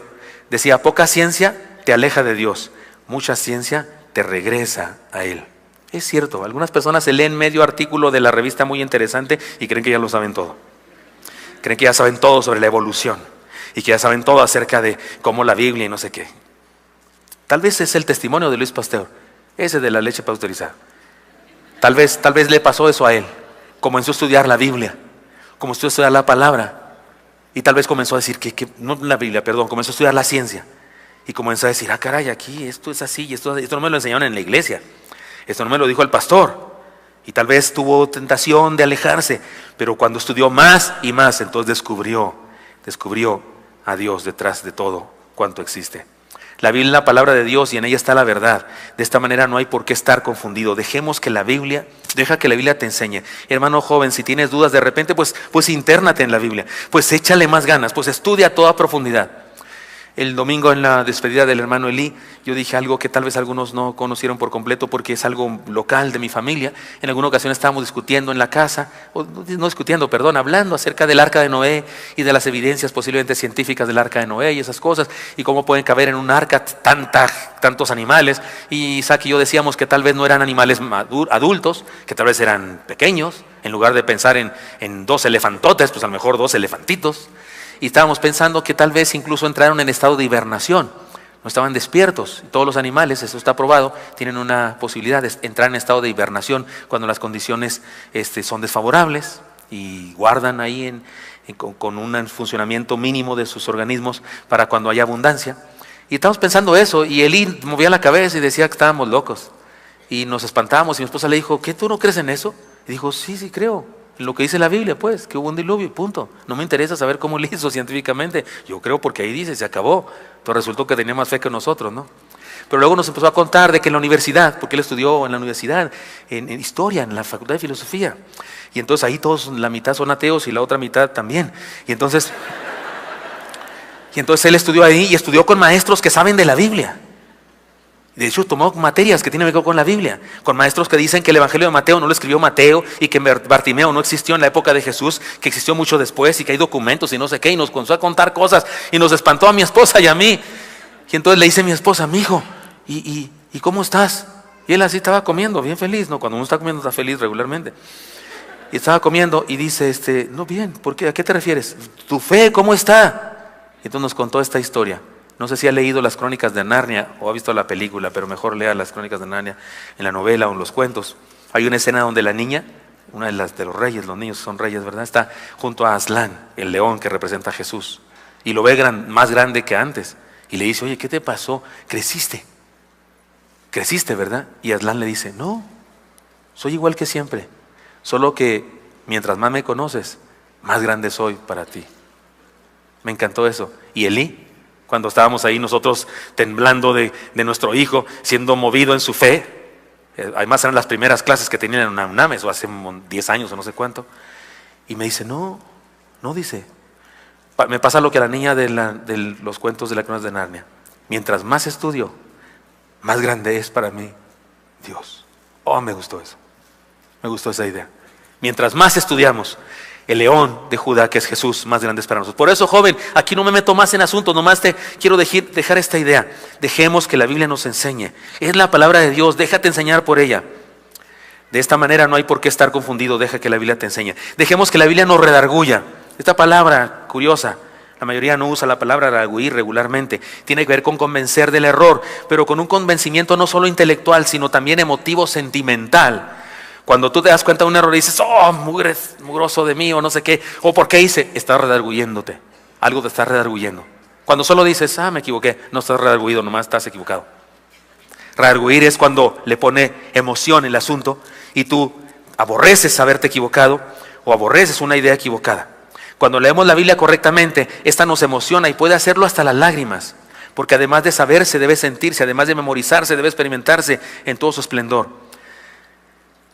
Decía, poca ciencia te aleja de Dios, mucha ciencia te regresa a Él. Es cierto, algunas personas se leen medio artículo de la revista muy interesante y creen que ya lo saben todo. Creen que ya saben todo sobre la evolución y que ya saben todo acerca de cómo la Biblia y no sé qué. Tal vez es el testimonio de Luis Pasteur, ese de la leche pasteurizada. Tal vez le pasó eso a él. Comenzó a estudiar la Biblia, comenzó a estudiar la palabra y tal vez comenzó a decir no la Biblia, perdón, comenzó a estudiar la ciencia. Y comenzó a decir, caray, aquí esto es así, y esto no me lo enseñaron en la iglesia, esto no me lo dijo el pastor. Y tal vez tuvo tentación de alejarse, pero cuando estudió más y más, entonces descubrió a Dios detrás de todo cuanto existe. La Biblia es la palabra de Dios y en ella está la verdad. De esta manera no hay por qué estar confundido. Deja que la Biblia te enseñe. Hermano joven, si tienes dudas de repente, pues intérnate en la Biblia, pues échale más ganas, pues estudia a toda profundidad. El domingo en la despedida del hermano Elí, yo dije algo que tal vez algunos no conocieron por completo porque es algo local de mi familia. En alguna ocasión estábamos discutiendo en la casa, hablando acerca del arca de Noé y de las evidencias posiblemente científicas del arca de Noé y esas cosas, y cómo pueden caber en un arca tantos animales. Y Isaac y yo decíamos que tal vez no eran animales adultos, que tal vez eran pequeños, en lugar de pensar en 2 elefantotes, pues a lo mejor 2 elefantitos. Y estábamos pensando que tal vez incluso entraron en estado de hibernación. no estaban despiertos. Todos los animales, eso está probado, tienen una posibilidad de entrar en estado de hibernación cuando las condiciones son desfavorables y guardan ahí con un funcionamiento mínimo de sus organismos para cuando haya abundancia. Y estábamos pensando eso, y Eli movía la cabeza y decía que estábamos locos. Y nos espantamos, y mi esposa le dijo, ¿qué, tú no crees en eso? Y dijo, sí creo, en lo que dice la Biblia, pues, que hubo un diluvio, punto. No me interesa saber cómo lo hizo científicamente, yo creo porque ahí dice, se acabó. Entonces resultó que tenía más fe que nosotros, ¿no? Pero luego nos empezó a contar de que en la universidad, porque él estudió en la universidad, en historia, en la facultad de filosofía, y entonces ahí todos, la mitad son ateos y la otra mitad también. Y entonces él estudió ahí y estudió con maestros que saben de la Biblia. De hecho, tomó materias que tienen que ver con la Biblia, con maestros que dicen que el Evangelio de Mateo no lo escribió Mateo y que Bartimeo no existió en la época de Jesús, que existió mucho después y que hay documentos y no sé qué, y nos comenzó a contar cosas y nos espantó a mi esposa y a mí. Y entonces le dice a mi esposa, mijo, ¿y cómo estás? Y él así estaba comiendo, bien feliz, ¿no? Cuando uno está comiendo está feliz regularmente. Y estaba comiendo y dice, no, bien, ¿por qué? ¿A qué te refieres? ¿Tu fe cómo está? Y entonces nos contó esta historia. No sé si ha leído las Crónicas de Narnia o ha visto la película, pero mejor lea las Crónicas de Narnia en la novela o en los cuentos. Hay una escena donde la niña, una de los reyes, los niños son reyes, ¿verdad? Está junto a Aslan, el león que representa a Jesús. Y lo ve más grande que antes. Y le dice, oye, ¿qué te pasó? Creciste, ¿verdad? Y Aslan le dice, no, soy igual que siempre. Solo que mientras más me conoces, más grande soy para ti. Me encantó eso. Y Elí, cuando estábamos ahí nosotros temblando de nuestro hijo, siendo movido en su fe, además eran las primeras clases que tenían en la UNAM, eso hace 10 años o no sé cuánto, y me dice, no dice, me pasa lo que a la niña de los cuentos de las Crónicas de Narnia, mientras más estudio, más grande es para mí Dios. Oh, me gustó eso, me gustó esa idea. Mientras más estudiamos, el león de Judá, que es Jesús, más grande es para nosotros. Por eso, joven, aquí no me meto más en asuntos, nomás te quiero dejar esta idea. Dejemos que la Biblia nos enseñe. Es la palabra de Dios, déjate enseñar por ella. De esta manera no hay por qué estar confundido, deja que la Biblia te enseñe. Dejemos que la Biblia nos redarguya. Esta palabra curiosa, la mayoría no usa la palabra redarguir regularmente. Tiene que ver con convencer del error, pero con un convencimiento no solo intelectual, sino también emotivo, sentimental. Cuando tú te das cuenta de un error y dices, oh, mugroso de mí, o no sé qué, o por qué hice, estás redarguyéndote. Algo te está redarguyendo. Cuando solo dices, me equivoqué, no estás redarguido, nomás estás equivocado. Redarguir es cuando le pone emoción el asunto y tú aborreces haberte equivocado o aborreces una idea equivocada. Cuando leemos la Biblia correctamente, esta nos emociona y puede hacerlo hasta las lágrimas. Porque además de saberse, debe sentirse, además de memorizarse, debe experimentarse en todo su esplendor.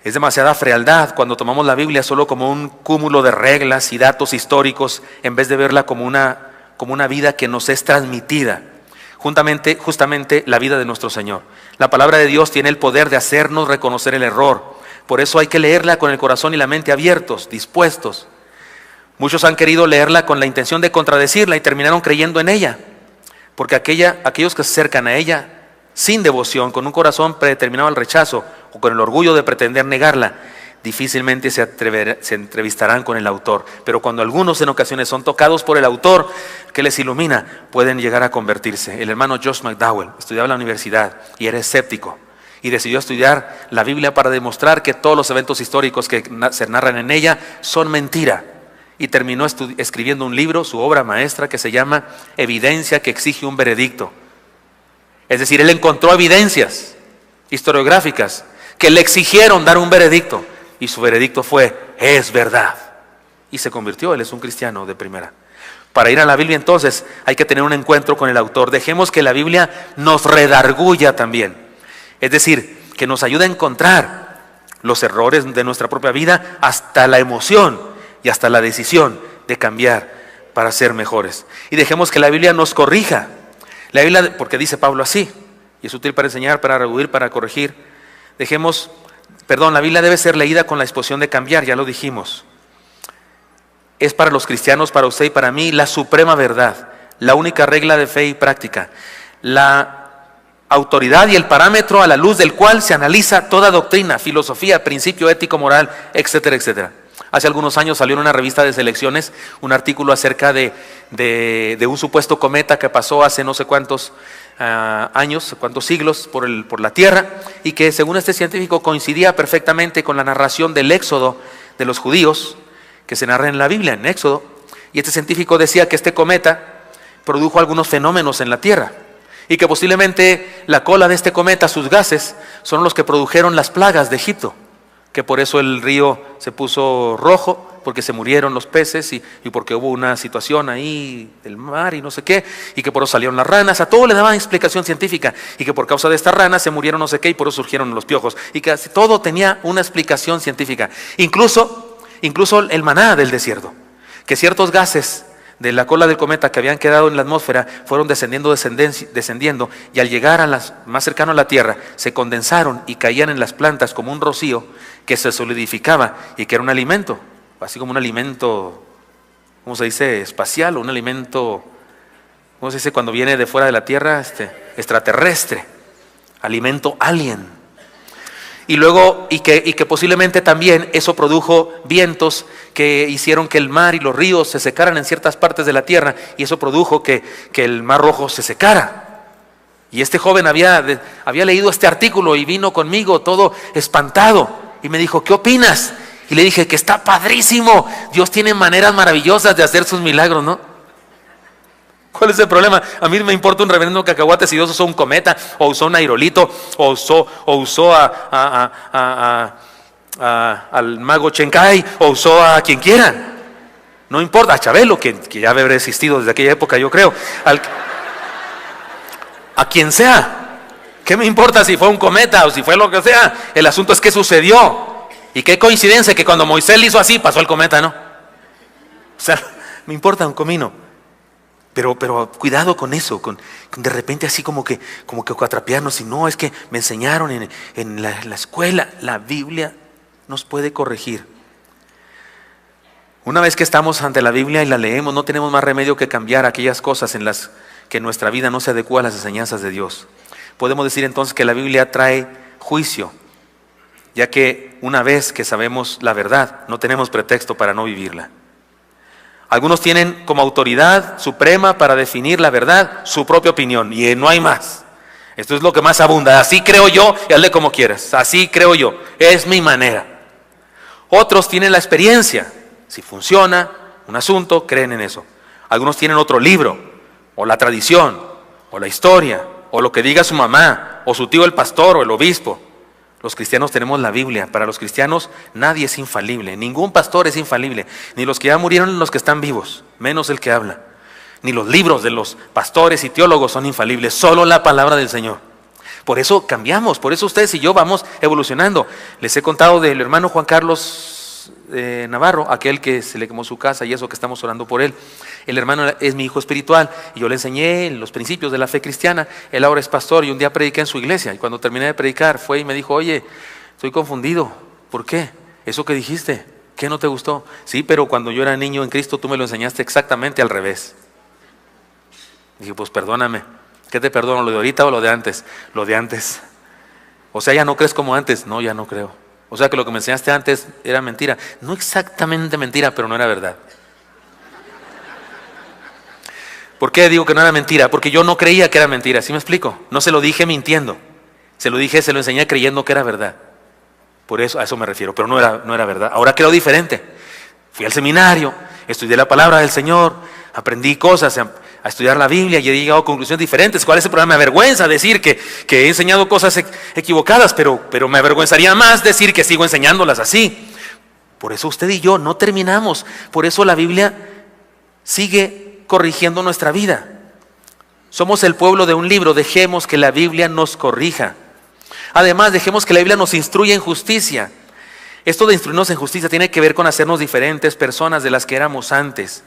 Es demasiada frialdad cuando tomamos la Biblia solo como un cúmulo de reglas y datos históricos en vez de verla como una vida que nos es transmitida, justamente la vida de nuestro Señor. La palabra de Dios tiene el poder de hacernos reconocer el error. Por eso hay que leerla con el corazón y la mente abiertos, dispuestos. Muchos han querido leerla con la intención de contradecirla y terminaron creyendo en ella, porque aquellos que se acercan a ella sin devoción, con un corazón predeterminado al rechazo o con el orgullo de pretender negarla, difícilmente se entrevistarán con el autor. Pero cuando algunos en ocasiones son tocados por el autor que les ilumina, pueden llegar a convertirse. El hermano Josh McDowell estudiaba en la universidad y era escéptico y decidió estudiar la Biblia para demostrar que todos los eventos históricos que se narran en ella son mentira. Y terminó escribiendo un libro, su obra maestra, que se llama Evidencia que exige un veredicto. Es decir, él encontró evidencias historiográficas que le exigieron dar un veredicto y su veredicto fue, es verdad. Y se convirtió, él es un cristiano de primera. Para ir a la Biblia entonces hay que tener un encuentro con el autor. Dejemos que la Biblia nos redarguya también. Es decir, que nos ayude a encontrar los errores de nuestra propia vida hasta la emoción y hasta la decisión de cambiar para ser mejores. Y dejemos que la Biblia nos corrija. La Biblia, porque dice Pablo así, y es útil para enseñar, para rehuir, para corregir. La Biblia debe ser leída con la disposición de cambiar, ya lo dijimos. Es para los cristianos, para usted y para mí, la suprema verdad, la única regla de fe y práctica, la autoridad y el parámetro a la luz del cual se analiza toda doctrina, filosofía, principio ético, moral, etcétera, etcétera. Hace algunos años salió en una revista de selecciones un artículo acerca de un supuesto cometa que pasó hace no sé cuántos años, cuántos siglos por la Tierra, y que según este científico coincidía perfectamente con la narración del éxodo de los judíos que se narra en la Biblia, en Éxodo. Y este científico decía que este cometa produjo algunos fenómenos en la Tierra y que posiblemente la cola de este cometa, sus gases, son los que produjeron las plagas de Egipto, que por eso el río se puso rojo, porque se murieron los peces y porque hubo una situación ahí del mar y no sé qué, y que por eso salieron las ranas. A todo le daban explicación científica, y que por causa de estas ranas se murieron no sé qué y por eso surgieron los piojos, y que todo tenía una explicación científica. Incluso el maná del desierto, que ciertos gases de la cola del cometa que habían quedado en la atmósfera fueron descendiendo, y al llegar más cercano a la tierra se condensaron y caían en las plantas como un rocío que se solidificaba y que era un alimento, así como un alimento, ¿cómo se dice? Espacial, o un alimento, ¿cómo se dice cuando viene de fuera de la tierra? Extraterrestre, alimento alien. Y luego, y que posiblemente también eso produjo vientos que hicieron que el mar y los ríos se secaran en ciertas partes de la tierra, y eso produjo que el Mar Rojo se secara. Y este joven había leído este artículo y vino conmigo todo espantado y me dijo, ¿qué opinas? Y le dije que está padrísimo, Dios tiene maneras maravillosas de hacer sus milagros, ¿no? ¿Cuál es el problema? A mí me importa un reverendo cacahuate si Dios usó un cometa, o usó un aerolito, o usó al mago Chenkai, o usó a quien quiera. No importa, a Chabelo, que ya habrá existido desde aquella época, yo creo. A quien sea. ¿Qué me importa si fue un cometa o si fue lo que sea? El asunto es qué sucedió. Y qué coincidencia que cuando Moisés le hizo así, pasó el cometa, ¿no? O sea, me importa un comino. Pero cuidado con eso, con de repente así como que atrapearnos. Y no, es que me enseñaron en la escuela. La Biblia nos puede corregir. Una vez que estamos ante la Biblia y la leemos, no tenemos más remedio que cambiar aquellas cosas en las que nuestra vida no se adecua a las enseñanzas de Dios. Podemos decir entonces que la Biblia trae juicio, ya que una vez que sabemos la verdad, no tenemos pretexto para no vivirla. Algunos tienen como autoridad suprema para definir la verdad su propia opinión, y no hay más. Esto es lo que más abunda. Así creo yo, y hazle como quieras. Así creo yo, es mi manera. Otros tienen la experiencia. Si funciona un asunto, creen en eso. Algunos tienen otro libro, o la tradición, o la historia, o lo que diga su mamá, o su tío el pastor, o el obispo. Los cristianos tenemos la Biblia. Para los cristianos nadie es infalible, ningún pastor es infalible, ni los que ya murieron ni los que están vivos, menos el que habla. Ni los libros de los pastores y teólogos son infalibles, solo la palabra del Señor. Por eso cambiamos, por eso ustedes y yo vamos evolucionando. Les he contado del hermano Juan Carlos Navarro, aquel que se le quemó su casa y eso, que estamos orando por él. El hermano es mi hijo espiritual y yo le enseñé los principios de la fe cristiana. Él ahora es pastor y un día prediqué en su iglesia, y cuando terminé de predicar fue y me dijo, oye, estoy confundido. ¿Por qué? ¿Eso que dijiste? ¿Qué no te gustó? Sí, pero cuando yo era niño en Cristo tú me lo enseñaste exactamente al revés. Dije, pues perdóname. ¿Qué te perdono? ¿Lo de ahorita o lo de antes? Lo de antes. O sea, ¿ya no crees como antes? No, ya no creo. O sea que lo que me enseñaste antes era mentira. No exactamente mentira, pero no era verdad. ¿Por qué digo que no era mentira? Porque yo no creía que era mentira, ¿sí me explico? No se lo dije mintiendo. Se lo enseñé creyendo que era verdad. Por eso, a eso me refiero, pero no era verdad. Ahora creo diferente. Fui al seminario, estudié la palabra del Señor, aprendí cosas, a estudiar la Biblia y he llegado a conclusiones diferentes. ¿Cuál es el problema? Me avergüenza decir que he enseñado cosas equivocadas, pero me avergüenzaría más decir que sigo enseñándolas así. Por eso usted y yo no terminamos. Por eso la Biblia sigue corrigiendo nuestra vida. Somos el pueblo de un libro, dejemos que la Biblia nos corrija. Además, dejemos que la Biblia nos instruya en justicia. Esto de instruirnos en justicia tiene que ver con hacernos diferentes personas de las que éramos antes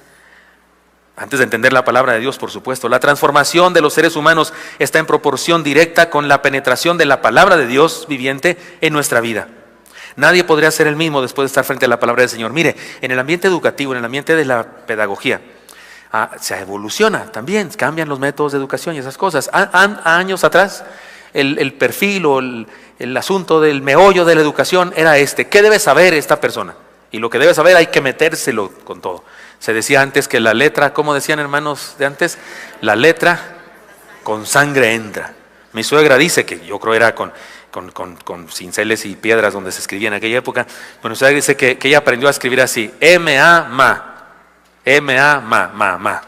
de entender la palabra de Dios, por supuesto. La transformación de los seres humanos está en proporción directa con la penetración de la palabra de Dios viviente en nuestra vida. Nadie podría ser el mismo después de estar frente a la palabra del Señor. Mire, en el ambiente educativo, en el ambiente de la pedagogía, se evoluciona también, cambian los métodos de educación y esas cosas. Años atrás, el perfil o el asunto del meollo de la educación era ¿qué debe saber esta persona? Y lo que debe saber hay que metérselo con todo. Se decía antes que la letra, ¿cómo decían hermanos de antes? La letra con sangre entra. Mi suegra dice, que yo creo era con cinceles y piedras donde se escribía en aquella época, bueno, mi suegra dice que ella aprendió a escribir así, M-A-Ma, M-A-Ma.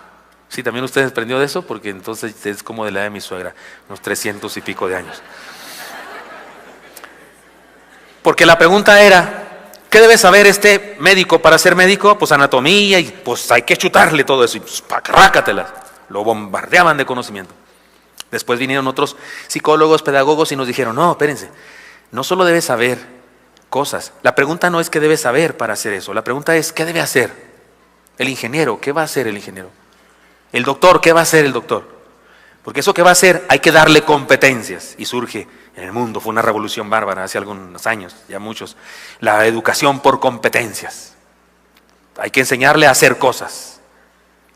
Sí, también ustedes aprendió de eso, porque entonces es como de la edad de mi suegra, unos 300 y pico de años. Porque la pregunta era, ¿qué debe saber este médico para ser médico? Pues anatomía, y pues hay que chutarle todo eso, y pues rácatelas. Lo bombardeaban de conocimiento. Después vinieron otros psicólogos, pedagogos y nos dijeron, no, espérense, no solo debe saber cosas. La pregunta no es qué debe saber para hacer eso, la pregunta es qué debe hacer. El ingeniero, ¿qué va a hacer el ingeniero? El doctor, ¿qué va a hacer el doctor? Porque eso que va a hacer hay que darle competencias. Y surge en el mundo, fue una revolución bárbara hace algunos años, ya muchos, la educación por competencias. Hay que enseñarle a hacer cosas.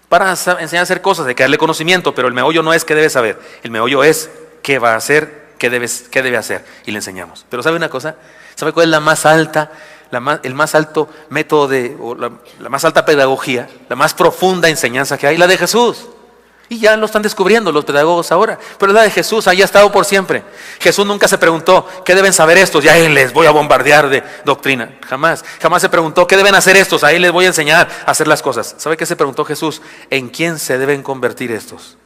Para enseñar a hacer cosas hay que darle conocimiento, pero el meollo no es qué debe saber, el meollo es qué va a hacer, qué debe hacer, y le enseñamos. Pero ¿sabe una cosa? ¿Sabe cuál es la más alta, el más alto método o la más alta pedagogía, la más profunda enseñanza que hay? La de Jesús. Y ya lo están descubriendo los pedagogos ahora, pero es la de Jesús, ahí ha estado por siempre. Jesús nunca se preguntó, ¿qué deben saber estos? Ya les voy a bombardear de doctrina. Jamás se preguntó, ¿qué deben hacer estos? Ahí les voy a enseñar a hacer las cosas. ¿Sabe qué se preguntó Jesús? ¿En quién se deben convertir estos?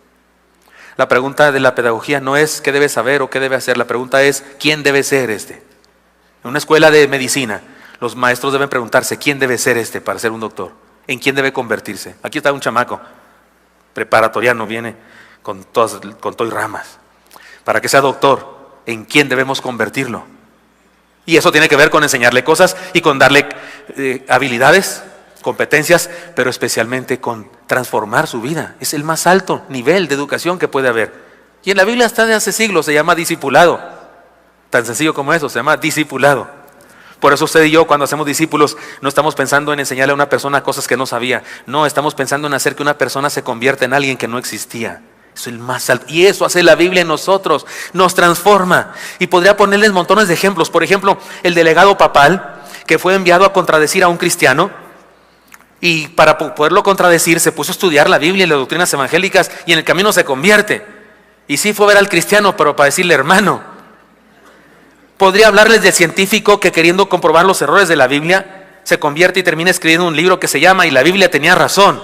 La pregunta de la pedagogía no es qué debe saber o qué debe hacer, la pregunta es ¿quién debe ser este? En una escuela de medicina, los maestros deben preguntarse, ¿quién debe ser este para ser un doctor? ¿En quién debe convertirse? Aquí está un chamaco preparatoriano, viene con todo y ramas. Para que sea doctor, ¿en quién debemos convertirlo? Y eso tiene que ver con enseñarle cosas y con darle habilidades, competencias, pero especialmente con transformar su vida. Es el más alto nivel de educación que puede haber. Y en la Biblia está de hace siglos, se llama discipulado. Tan sencillo como eso, se llama discipulado. Por eso usted y yo, cuando hacemos discípulos, no estamos pensando en enseñarle a una persona cosas que no sabía. No, estamos pensando en hacer que una persona se convierta en alguien que no existía. Eso es el más alto. Y eso hace la Biblia en nosotros. Nos transforma. Y podría ponerles montones de ejemplos. Por ejemplo, el delegado papal, que fue enviado a contradecir a un cristiano. Y para poderlo contradecir, se puso a estudiar la Biblia y las doctrinas evangélicas. Y en el camino se convierte. Y sí fue a ver al cristiano, pero para decirle, hermano. Podría hablarles del científico que, queriendo comprobar los errores de la Biblia, se convierte y termina escribiendo un libro que se llama "Y la Biblia tenía razón".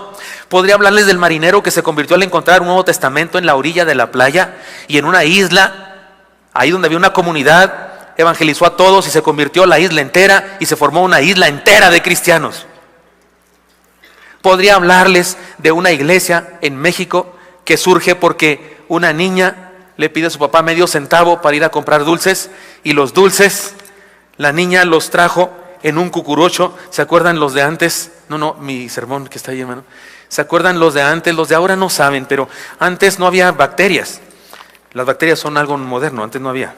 Podría hablarles del marinero que se convirtió al encontrar un Nuevo Testamento en la orilla de la playa y en una isla, ahí donde había una comunidad, evangelizó a todos y se convirtió la isla entera y se formó una isla entera de cristianos. Podría hablarles de una iglesia en México que surge porque una niña le pide a su papá medio centavo para ir a comprar dulces, y los dulces, la niña los trajo en un cucurucho. ¿Se acuerdan los de antes? No, mi sermón que está ahí, hermano. ¿Se acuerdan los de antes? Los de ahora no saben, pero antes no había bacterias. Las bacterias son algo moderno, antes no había.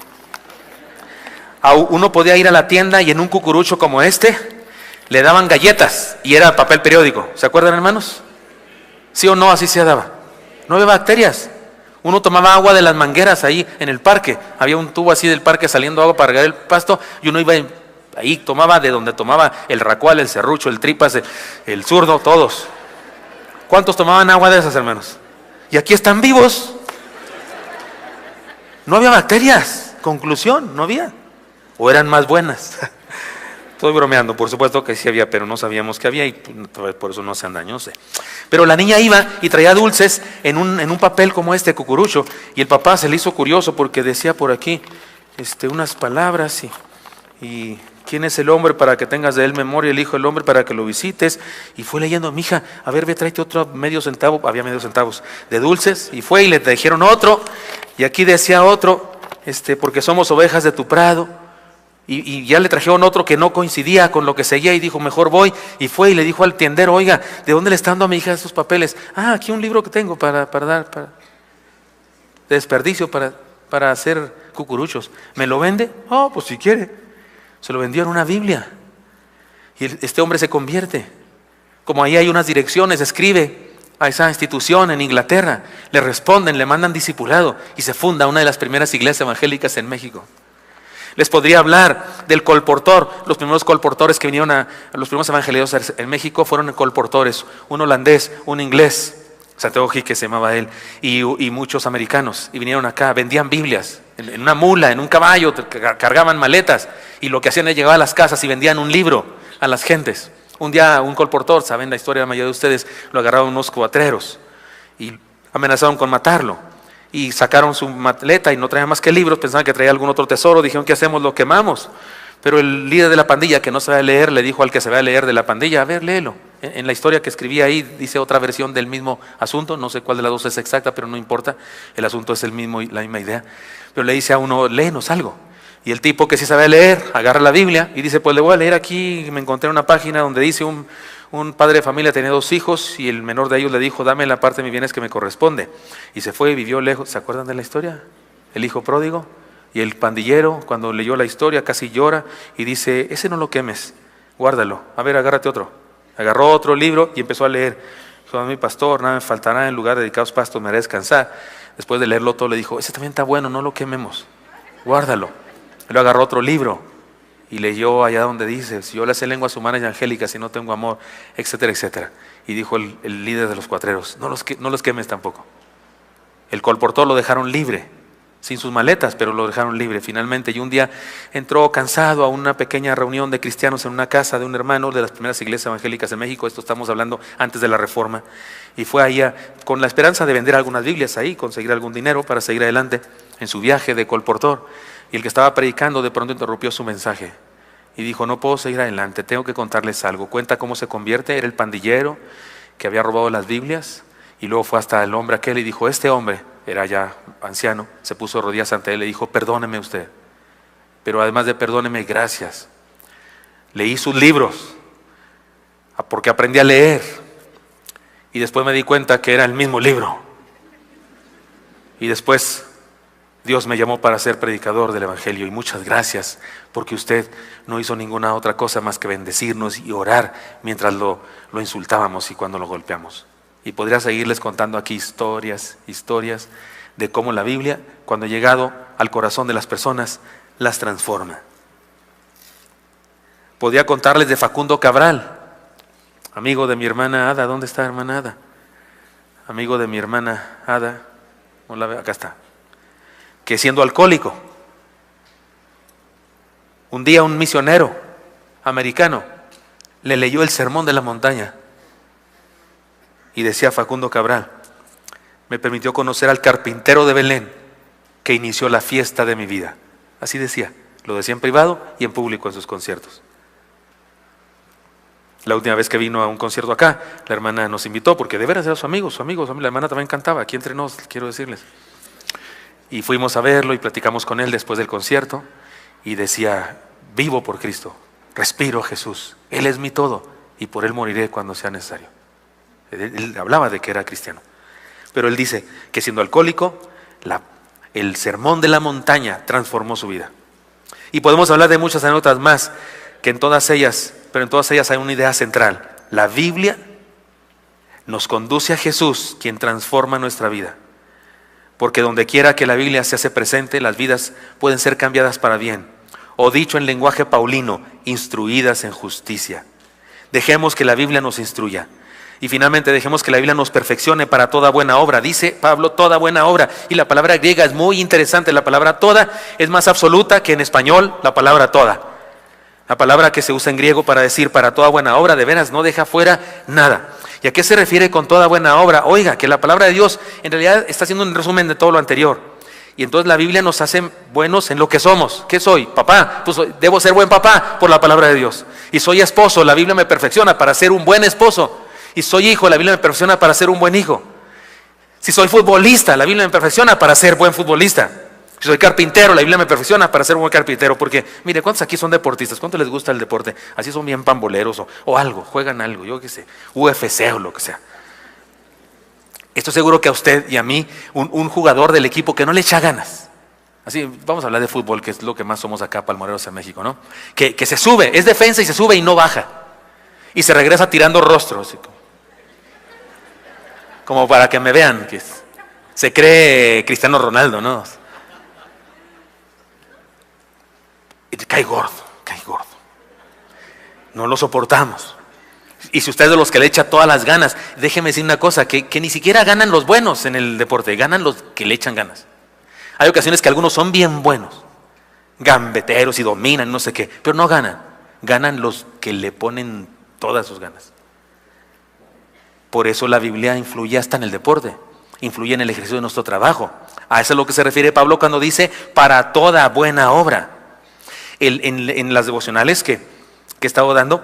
Uno podía ir a la tienda y en un cucurucho como este, le daban galletas y era papel periódico. ¿Se acuerdan, hermanos? ¿Sí o no? Así se daba. No había bacterias. Uno tomaba agua de las mangueras ahí en el parque. Había un tubo así del parque saliendo agua para regar el pasto y uno iba ahí, tomaba de donde tomaba el racual, el serrucho, el tripas, el zurdo, todos. ¿Cuántos tomaban agua de esas, hermanos? Y aquí están vivos. No había bacterias. Conclusión, no había. O eran más buenas. Estoy bromeando, por supuesto que sí había, pero no sabíamos que había y por eso no hacían daño, no sé. Pero la niña iba y traía dulces en un papel como este cucurucho, y el papá se le hizo curioso porque decía por aquí unas palabras y ¿quién es el hombre para que tengas de él memoria? El hijo del hombre para que lo visites. Y fue leyendo, mija, a ver, ve, tráete otro medio centavo, había medio centavos de dulces, y fue y le trajeron otro, y aquí decía otro, porque somos ovejas de tu prado. Y ya le trajeron otro que no coincidía con lo que seguía y dijo, mejor voy. Y fue y le dijo al tiendero, oiga, ¿de dónde le está dando a mi hija esos papeles? Aquí un libro que tengo para dar, de desperdicio, para hacer cucuruchos. ¿Me lo vende? Pues si quiere. Se lo vendió en una Biblia. Y este hombre se convierte. Como ahí hay unas direcciones, escribe a esa institución en Inglaterra. Le responden, le mandan discipulado y se funda una de las primeras iglesias evangélicas en México. Les podría hablar del colportor. Los primeros colportores que vinieron a los primeros evangelios en México fueron colportores, un holandés, un inglés, Santiago Jique se llamaba él, y muchos americanos, y vinieron acá, vendían Biblias, en una mula, en un caballo, cargaban maletas, y lo que hacían es llegar a las casas y vendían un libro a las gentes. Un día un colportor, saben la historia de la mayoría de ustedes, lo agarraron unos cuatreros, y amenazaron con matarlo, y sacaron su maleta y no traía más que libros, pensaban que traía algún otro tesoro, dijeron, ¿qué hacemos? Lo quemamos. Pero el líder de la pandilla, que no sabía leer, le dijo al que sabía leer de la pandilla, a ver, léelo. En la historia que escribí ahí dice otra versión del mismo asunto, no sé cuál de las dos es exacta, pero no importa, el asunto es el mismo y la misma idea. Pero le dice a uno, léenos algo. Y el tipo que sí sabe leer, agarra la Biblia y dice, pues le voy a leer aquí, me encontré una página donde dice un padre de familia tenía 2 hijos y el menor de ellos le dijo, dame la parte de mis bienes que me corresponde. Y se fue y vivió lejos. ¿Se acuerdan de la historia? El hijo pródigo. Y el pandillero, cuando leyó la historia, casi llora y dice, ese no lo quemes, guárdalo. A ver, agárrate otro. Agarró otro libro y empezó a leer. Dijo, a mi pastor, nada me faltará, en lugar de dedicados pastos me haré descansar. Después de leerlo todo le dijo, ese también está bueno, no lo quememos, guárdalo. Luego agarró otro libro y leyó allá donde dice, si yo le sé lenguas humanas y angélicas y no tengo amor, etcétera, etcétera. Y dijo el líder de los cuatreros, no los quemes tampoco. El colportor lo dejaron libre, sin sus maletas, pero lo dejaron libre finalmente. Y un día entró cansado a una pequeña reunión de cristianos en una casa de un hermano de las primeras iglesias evangélicas en México. Esto estamos hablando antes de la Reforma. Y fue ahí con la esperanza de vender algunas Biblias ahí, conseguir algún dinero para seguir adelante en su viaje de colportor. Y el que estaba predicando de pronto interrumpió su mensaje y dijo, no puedo seguir adelante, tengo que contarles algo. Cuenta cómo se convierte. Era el pandillero que había robado las Biblias y luego fue hasta el hombre aquel y dijo, este hombre, era ya anciano, se puso de rodillas ante él y le dijo, perdóneme usted, pero además de perdóneme, gracias. Leí sus libros porque aprendí a leer y después me di cuenta que era el mismo libro. Y después Dios me llamó para ser predicador del Evangelio y muchas gracias porque usted no hizo ninguna otra cosa más que bendecirnos y orar mientras lo insultábamos y cuando lo golpeamos. Y podría seguirles contando aquí historias de cómo la Biblia, cuando ha llegado al corazón de las personas, las transforma. Podría contarles de Facundo Cabral, amigo de mi hermana Ada. ¿Dónde está hermana Ada? Amigo de mi hermana Ada, no la veo, acá está. Que siendo alcohólico, un día un misionero americano le leyó el Sermón de la Montaña. Y decía Facundo Cabral, me permitió conocer al carpintero de Belén que inició la fiesta de mi vida. Así decía, lo decía en privado y en público en sus conciertos. La última vez que vino a un concierto acá, la hermana nos invitó, porque de veras era su amigo, la hermana también cantaba, aquí entre nos, quiero decirles. Y fuimos a verlo y platicamos con él después del concierto y decía, vivo por Cristo, respiro a Jesús, Él es mi todo y por Él moriré cuando sea necesario. Él hablaba de que era cristiano, pero él dice que siendo alcohólico, el Sermón de la Montaña transformó su vida. Y podemos hablar de muchas anécdotas más, que en todas ellas hay una idea central. La Biblia nos conduce a Jesús, quien transforma nuestra vida. Porque donde quiera que la Biblia se hace presente, las vidas pueden ser cambiadas para bien. O dicho en lenguaje paulino, instruidas en justicia. Dejemos que la Biblia nos instruya. Y finalmente dejemos que la Biblia nos perfeccione para toda buena obra. Dice Pablo, toda buena obra. Y la palabra griega es muy interesante. La palabra toda es más absoluta que en español la palabra toda. La palabra que se usa en griego para decir para toda buena obra, de veras no deja fuera nada. ¿Y a qué se refiere con toda buena obra? Oiga, que la palabra de Dios en realidad está haciendo un resumen de todo lo anterior. Y entonces la Biblia nos hace buenos en lo que somos. ¿Qué soy? Papá. Pues debo ser buen papá por la palabra de Dios. Y soy esposo, la Biblia me perfecciona para ser un buen esposo. Y soy hijo, la Biblia me perfecciona para ser un buen hijo. Si soy futbolista, la Biblia me perfecciona para ser buen futbolista. Si soy carpintero, la Biblia me perfecciona para ser un buen carpintero. Porque, mire, ¿cuántos aquí son deportistas? ¿Cuánto les gusta el deporte? Así son bien pamboleros o algo, juegan algo, yo qué sé, UFC o lo que sea. Estoy seguro que a usted y a mí, un jugador del equipo que no le echa ganas. Así, vamos a hablar de fútbol, que es lo que más somos acá, palmoreros en México, ¿no? Que se sube, es defensa y se sube y no baja. Y se regresa tirando rostros. Como para que me vean, que se cree Cristiano Ronaldo, ¿no? cae gordo, cae gordo. No lo soportamos. Y si usted es de los que le echa todas las ganas, déjeme decir una cosa, que ni siquiera ganan los buenos en el deporte, ganan los que le echan ganas. Hay ocasiones que algunos son bien buenos, gambeteros y dominan, no sé qué, pero no ganan. Ganan los que le ponen todas sus ganas. Por eso la Biblia influye hasta en el deporte, influye en el ejercicio de nuestro trabajo. A eso es lo que se refiere Pablo cuando dice para toda buena obra. En las devocionales que he estado dando,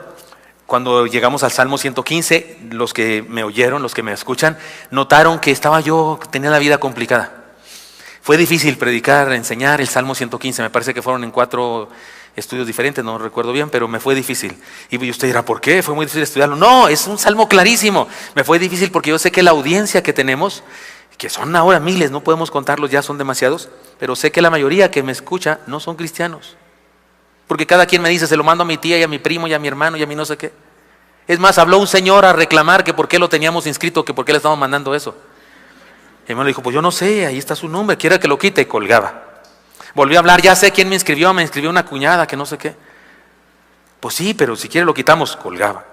cuando llegamos al Salmo 115, los que me oyeron, los que me escuchan, notaron que tenía la vida complicada. Fue difícil predicar, enseñar el Salmo 115, me parece que fueron en 4 estudios diferentes, no recuerdo bien, pero me fue difícil. Y usted dirá, ¿por qué? ¿Fue muy difícil estudiarlo? No, es un salmo clarísimo. Me fue difícil porque yo sé que la audiencia que tenemos, que son ahora miles, no podemos contarlos, ya son demasiados, pero sé que la mayoría que me escucha no son cristianos. Porque cada quien me dice, se lo mando a mi tía y a mi primo y a mi hermano y a mi no sé qué. Es más, habló un señor a reclamar que por qué lo teníamos inscrito, que por qué le estábamos mandando eso. Y me dijo, pues yo no sé, ahí está su nombre, quiera que lo quite, y colgaba. Volvió a hablar, ya sé quién me inscribió una cuñada, que no sé qué. Pues sí, pero si quiere lo quitamos, colgaba.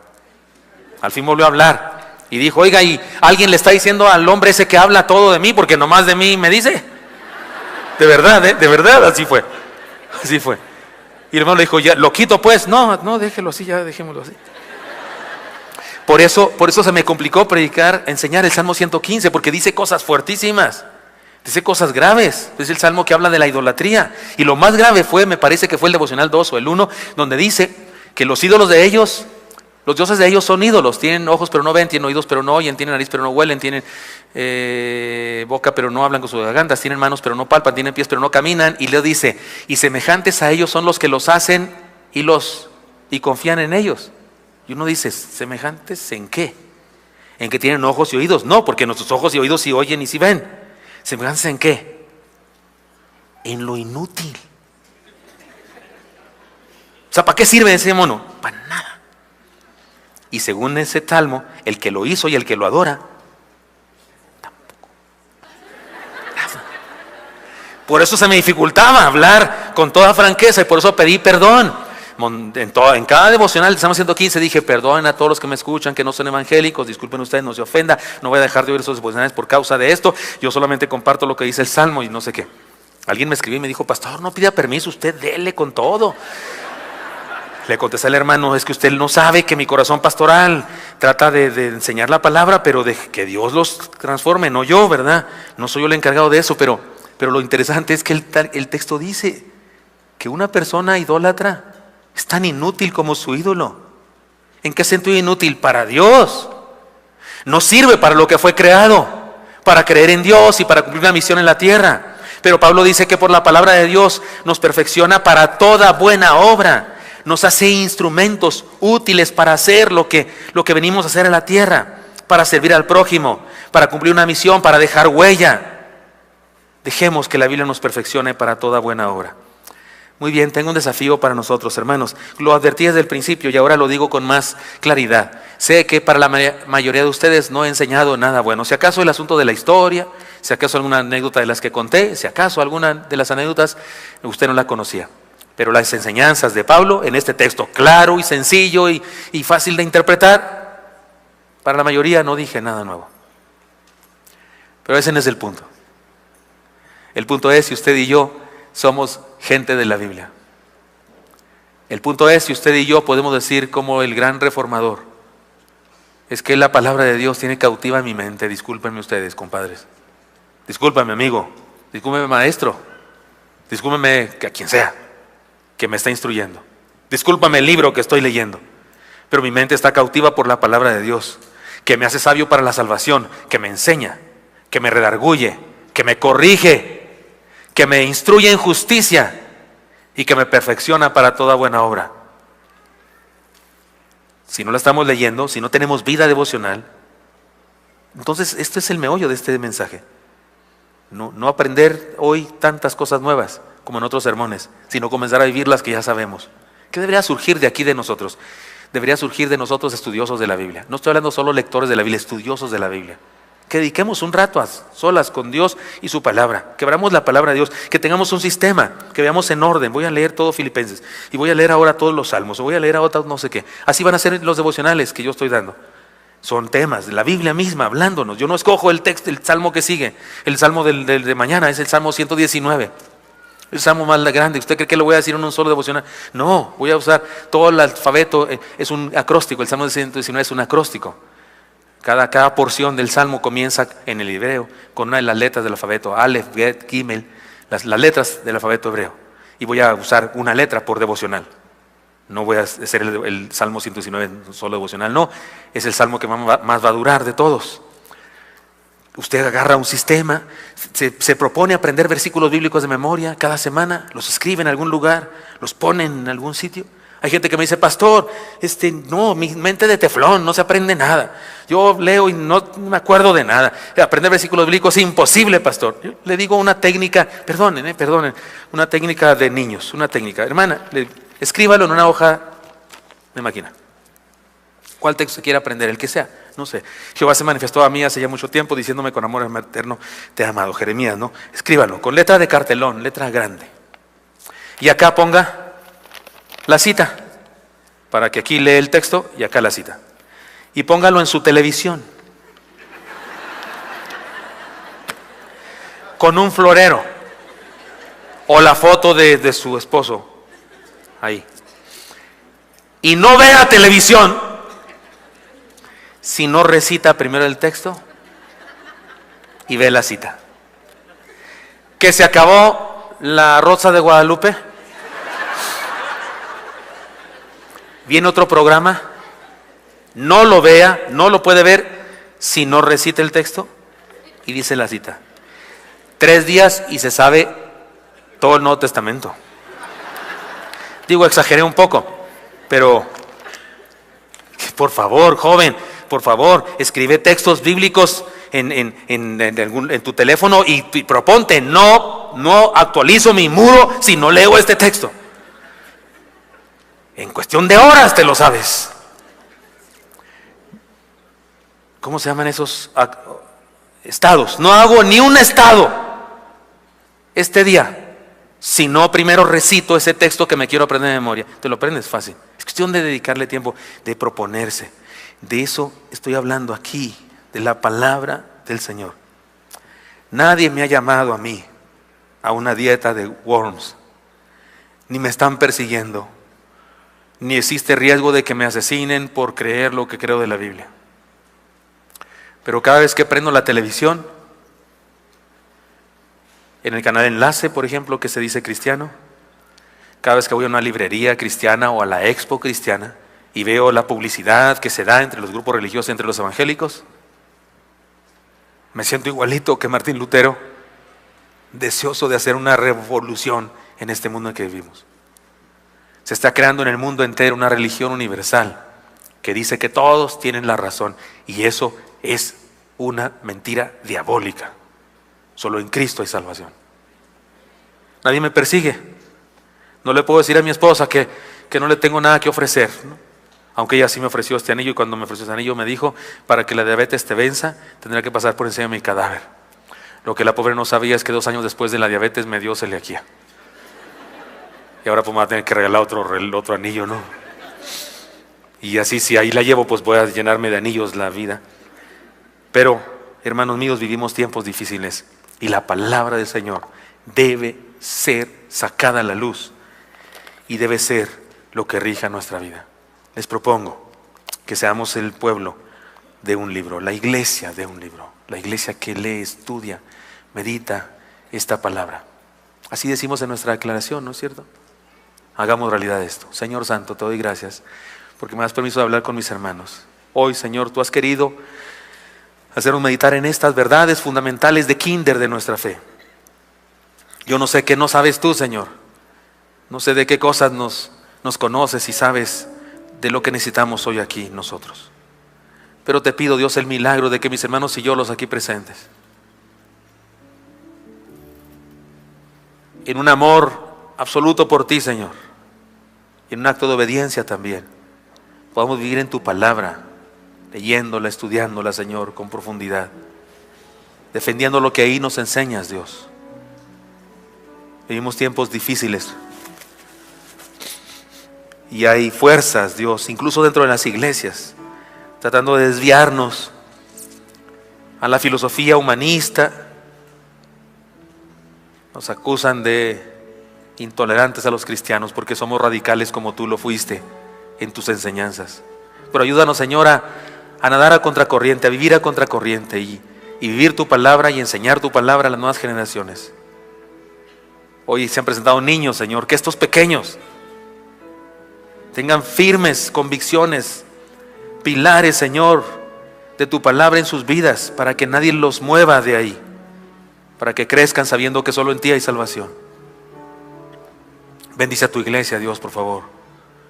Al fin volvió a hablar y dijo, oiga, ¿y alguien le está diciendo al hombre ese que habla todo de mí, porque nomás de mí me dice? De verdad, así fue. Así fue. Y el hermano le dijo, ya, ¿lo quito pues? No, déjelo así, ya dejémoslo así. Por eso se me complicó enseñar el Salmo 115, porque dice cosas fuertísimas, dice cosas graves. Es el Salmo que habla de la idolatría. Y lo más grave me parece que fue el devocional 2 o el 1, donde dice que los ídolos de ellos, los dioses de ellos son ídolos. Tienen ojos pero no ven, tienen oídos pero no oyen, tienen nariz pero no huelen, tienen boca pero no hablan con sus gargantas, tienen manos pero no palpan, tienen pies pero no caminan. Y le dice, y semejantes a ellos son los que los hacen y confían en ellos. Y uno dice, ¿semejantes en qué? ¿En que tienen ojos y oídos? No, porque nuestros ojos y oídos sí oyen y sí ven. ¿Semejantes en qué? En lo inútil. O sea, ¿para qué sirve ese mono? Para nada. Y según ese salmo, el que lo hizo y el que lo adora, tampoco. Nada. Por eso se me dificultaba hablar con toda franqueza y por eso pedí perdón. En cada devocional del Salmo 115 dije, perdonen a todos los que me escuchan que no son evangélicos, disculpen ustedes, no se ofenda, no voy a dejar de oír esos devocionales por causa de esto, yo solamente comparto lo que dice el Salmo y no sé qué. Alguien me escribió y me dijo, pastor, no pida permiso, usted dele con todo. Le contesté al hermano, es que usted no sabe que mi corazón pastoral trata de enseñar la palabra, pero de que Dios los transforme, no yo, ¿verdad? No soy yo el encargado de eso, pero lo interesante es que el texto dice que una persona idólatra es tan inútil como su ídolo. ¿En qué sentido inútil? Para Dios. No sirve para lo que fue creado, para creer en Dios y para cumplir una misión en la tierra. Pero Pablo dice que por la palabra de Dios nos perfecciona para toda buena obra. Nos hace instrumentos útiles para hacer lo que venimos a hacer en la tierra, para servir al prójimo, para cumplir una misión, para dejar huella. Dejemos que la Biblia nos perfeccione para toda buena obra. Muy bien, tengo un desafío para nosotros, hermanos. Lo advertí desde el principio y ahora lo digo con más claridad. Sé que para la mayoría de ustedes no he enseñado nada bueno. Si acaso el asunto de la historia, si acaso alguna anécdota de las que conté, si acaso alguna de las anécdotas usted no la conocía. Pero las enseñanzas de Pablo en este texto claro y sencillo y fácil de interpretar, para la mayoría no dije nada nuevo. Pero ese no es el punto. El punto es si usted y yo somos gente de la Biblia. El punto es si usted y yo podemos decir como el gran reformador, es que la palabra de Dios tiene cautiva mi mente. Discúlpenme ustedes, compadres. Discúlpenme, amigo. Discúlpenme, maestro. Discúlpenme a quien sea que me está instruyendo. Discúlpame el libro que estoy leyendo. Pero mi mente está cautiva por la palabra de Dios, que me hace sabio para la salvación, que me enseña, que me redarguye, que me corrige, que me instruye en justicia y que me perfecciona para toda buena obra. Si no la estamos leyendo, si no tenemos vida devocional, entonces este es el meollo de este mensaje. No aprender hoy tantas cosas nuevas como en otros sermones, sino comenzar a vivir las que ya sabemos. ¿Qué debería surgir de aquí de nosotros? Debería surgir de nosotros estudiosos de la Biblia. No estoy hablando solo lectores de la Biblia, estudiosos de la Biblia. Que dediquemos un rato a solas con Dios y su palabra, que abramos la palabra de Dios, que tengamos un sistema, que veamos en orden. Voy a leer todo Filipenses y voy a leer ahora todos los salmos, o voy a leer ahora no sé qué. Así van a ser los devocionales que yo estoy dando. Son temas de la Biblia misma hablándonos. Yo no escojo el texto, el salmo que sigue, el salmo de mañana es el salmo 119. El salmo más grande. ¿Usted cree que lo voy a decir en un solo devocional? No, voy a usar todo el alfabeto, es un acróstico. El salmo de 119 es un acróstico. Cada porción del salmo comienza en el hebreo con una de las letras del alfabeto, Aleph, Bet, Gimel, las letras del alfabeto hebreo. Y voy a usar una letra por devocional. No voy a hacer el salmo 119 solo devocional, no. Es el salmo que más va a durar de todos. Usted agarra un sistema, se propone aprender versículos bíblicos de memoria cada semana, los escribe en algún lugar, los pone en algún sitio. Hay gente que me dice, pastor, no, mi mente de teflón, no se aprende nada. Yo leo y no me acuerdo de nada. Aprender versículos bíblicos es imposible, pastor. Yo le digo una técnica, perdonen, una técnica de niños, una técnica. Hermana, escríbalo en una hoja de máquina. ¿Cuál texto quiere aprender? El que sea, no sé. Jehová se manifestó a mí hace ya mucho tiempo diciéndome con amor eterno, te he amado. Jeremías, ¿no? Escríbalo con letra de cartelón, letra grande. Y acá ponga la cita, para que aquí lee el texto y acá la cita. Y póngalo en su televisión. Con un florero. O la foto de su esposo. Ahí. Y no vea televisión si no recita primero el texto y ve la cita. Que se acabó la Rosa de Guadalupe. Viene otro programa, no lo vea, no lo puede ver si no recita el texto y dice la cita. 3 días y se sabe todo el Nuevo Testamento. Digo, exageré un poco, pero por favor, joven, por favor, escribe textos bíblicos en tu teléfono y proponte, no actualizo mi muro si no leo este texto. En cuestión de horas te lo sabes. ¿Cómo se llaman esos estados? No hago ni un estado este día si no primero recito ese texto que me quiero aprender de memoria. Te lo aprendes fácil. Es cuestión de dedicarle tiempo, de proponerse. De eso estoy hablando aquí, de la palabra del Señor. Nadie me ha llamado a mí a una dieta de worms, ni me están persiguiendo, ni existe riesgo de que me asesinen por creer lo que creo de la Biblia. Pero cada vez que prendo la televisión, en el canal Enlace, por ejemplo, que se dice cristiano, cada vez que voy a una librería cristiana o a la expo cristiana y veo la publicidad que se da entre los grupos religiosos, entre los evangélicos, me siento igualito que Martín Lutero, deseoso de hacer una revolución en este mundo en que vivimos. Se está creando en el mundo entero una religión universal que dice que todos tienen la razón, y eso es una mentira diabólica. Solo en Cristo hay salvación. Nadie me persigue. No le puedo decir a mi esposa que no le tengo nada que ofrecer, ¿no? Aunque ella sí me ofreció este anillo, y cuando me ofreció este anillo me dijo, para que la diabetes te venza, tendrá que pasar por encima de mi cadáver. Lo que la pobre no sabía es que 2 años después de la diabetes me dio celiaquía. Y ahora pues me va a tener que regalar otro anillo, ¿no? Y así, si ahí la llevo, pues voy a llenarme de anillos la vida. Pero, hermanos míos, vivimos tiempos difíciles y la palabra del Señor debe ser sacada a la luz y debe ser lo que rija nuestra vida. Les propongo que seamos el pueblo de un libro, la iglesia de un libro, la iglesia que lee, estudia, medita esta palabra. Así decimos en nuestra declaración, ¿no es cierto? Hagamos realidad esto. Señor Santo, te doy gracias porque me das permiso de hablar con mis hermanos. Hoy, Señor, tú has querido hacernos meditar en estas verdades fundamentales de kinder de nuestra fe. Yo no sé qué no sabes tú, Señor. No sé de qué cosas nos conoces y sabes de lo que necesitamos hoy aquí nosotros. Pero te pido, Dios, el milagro de que mis hermanos y yo, los aquí presentes, en un amor absoluto por ti, Señor, y en un acto de obediencia también, podamos vivir en tu palabra, leyéndola, estudiándola, Señor, con profundidad. defendiendo lo que ahí nos enseñas, Dios. Vivimos tiempos difíciles y hay fuerzas, Dios, incluso dentro de las iglesias, tratando de desviarnos a la filosofía humanista. Nos acusan de intolerantes a los cristianos porque somos radicales como tú lo fuiste en tus enseñanzas. Pero ayúdanos, Señora, a nadar a contracorriente, a vivir a contracorriente y vivir tu palabra y enseñar tu palabra a las nuevas generaciones. Hoy se han presentado niños, Señor, que estos pequeños tengan firmes convicciones, pilares, Señor, de tu palabra en sus vidas, para que nadie los mueva de ahí, para que crezcan sabiendo que solo en ti hay salvación. Bendice a tu iglesia, Dios, por favor.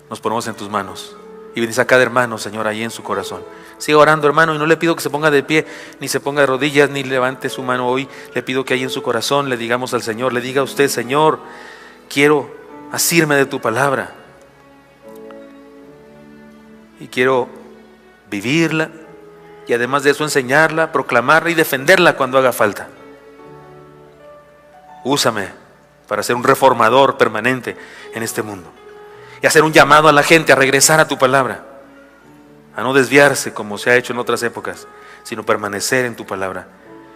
Nos ponemos en tus manos. Y bendice a cada hermano, Señor, ahí en su corazón. Siga orando, hermano, y no le pido que se ponga de pie, ni se ponga de rodillas, ni levante su mano hoy. Le pido que ahí en su corazón le digamos al Señor, le diga a usted: Señor, quiero asirme de tu palabra. Y quiero vivirla, y además de eso enseñarla, proclamarla y defenderla cuando haga falta. Úsame para ser un reformador permanente en este mundo. Y hacer un llamado a la gente a regresar a tu palabra, a no desviarse como se ha hecho en otras épocas, sino permanecer en tu palabra.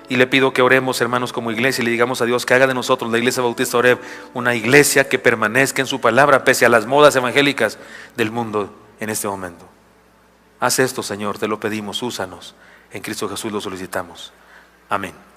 Y le pido que oremos, hermanos, como iglesia, y le digamos a Dios que haga de nosotros, la Iglesia Bautista Oreb, una iglesia que permanezca en su palabra pese a las modas evangélicas del mundo en este momento. Haz esto, Señor, te lo pedimos, úsanos. En Cristo Jesús lo solicitamos. Amén.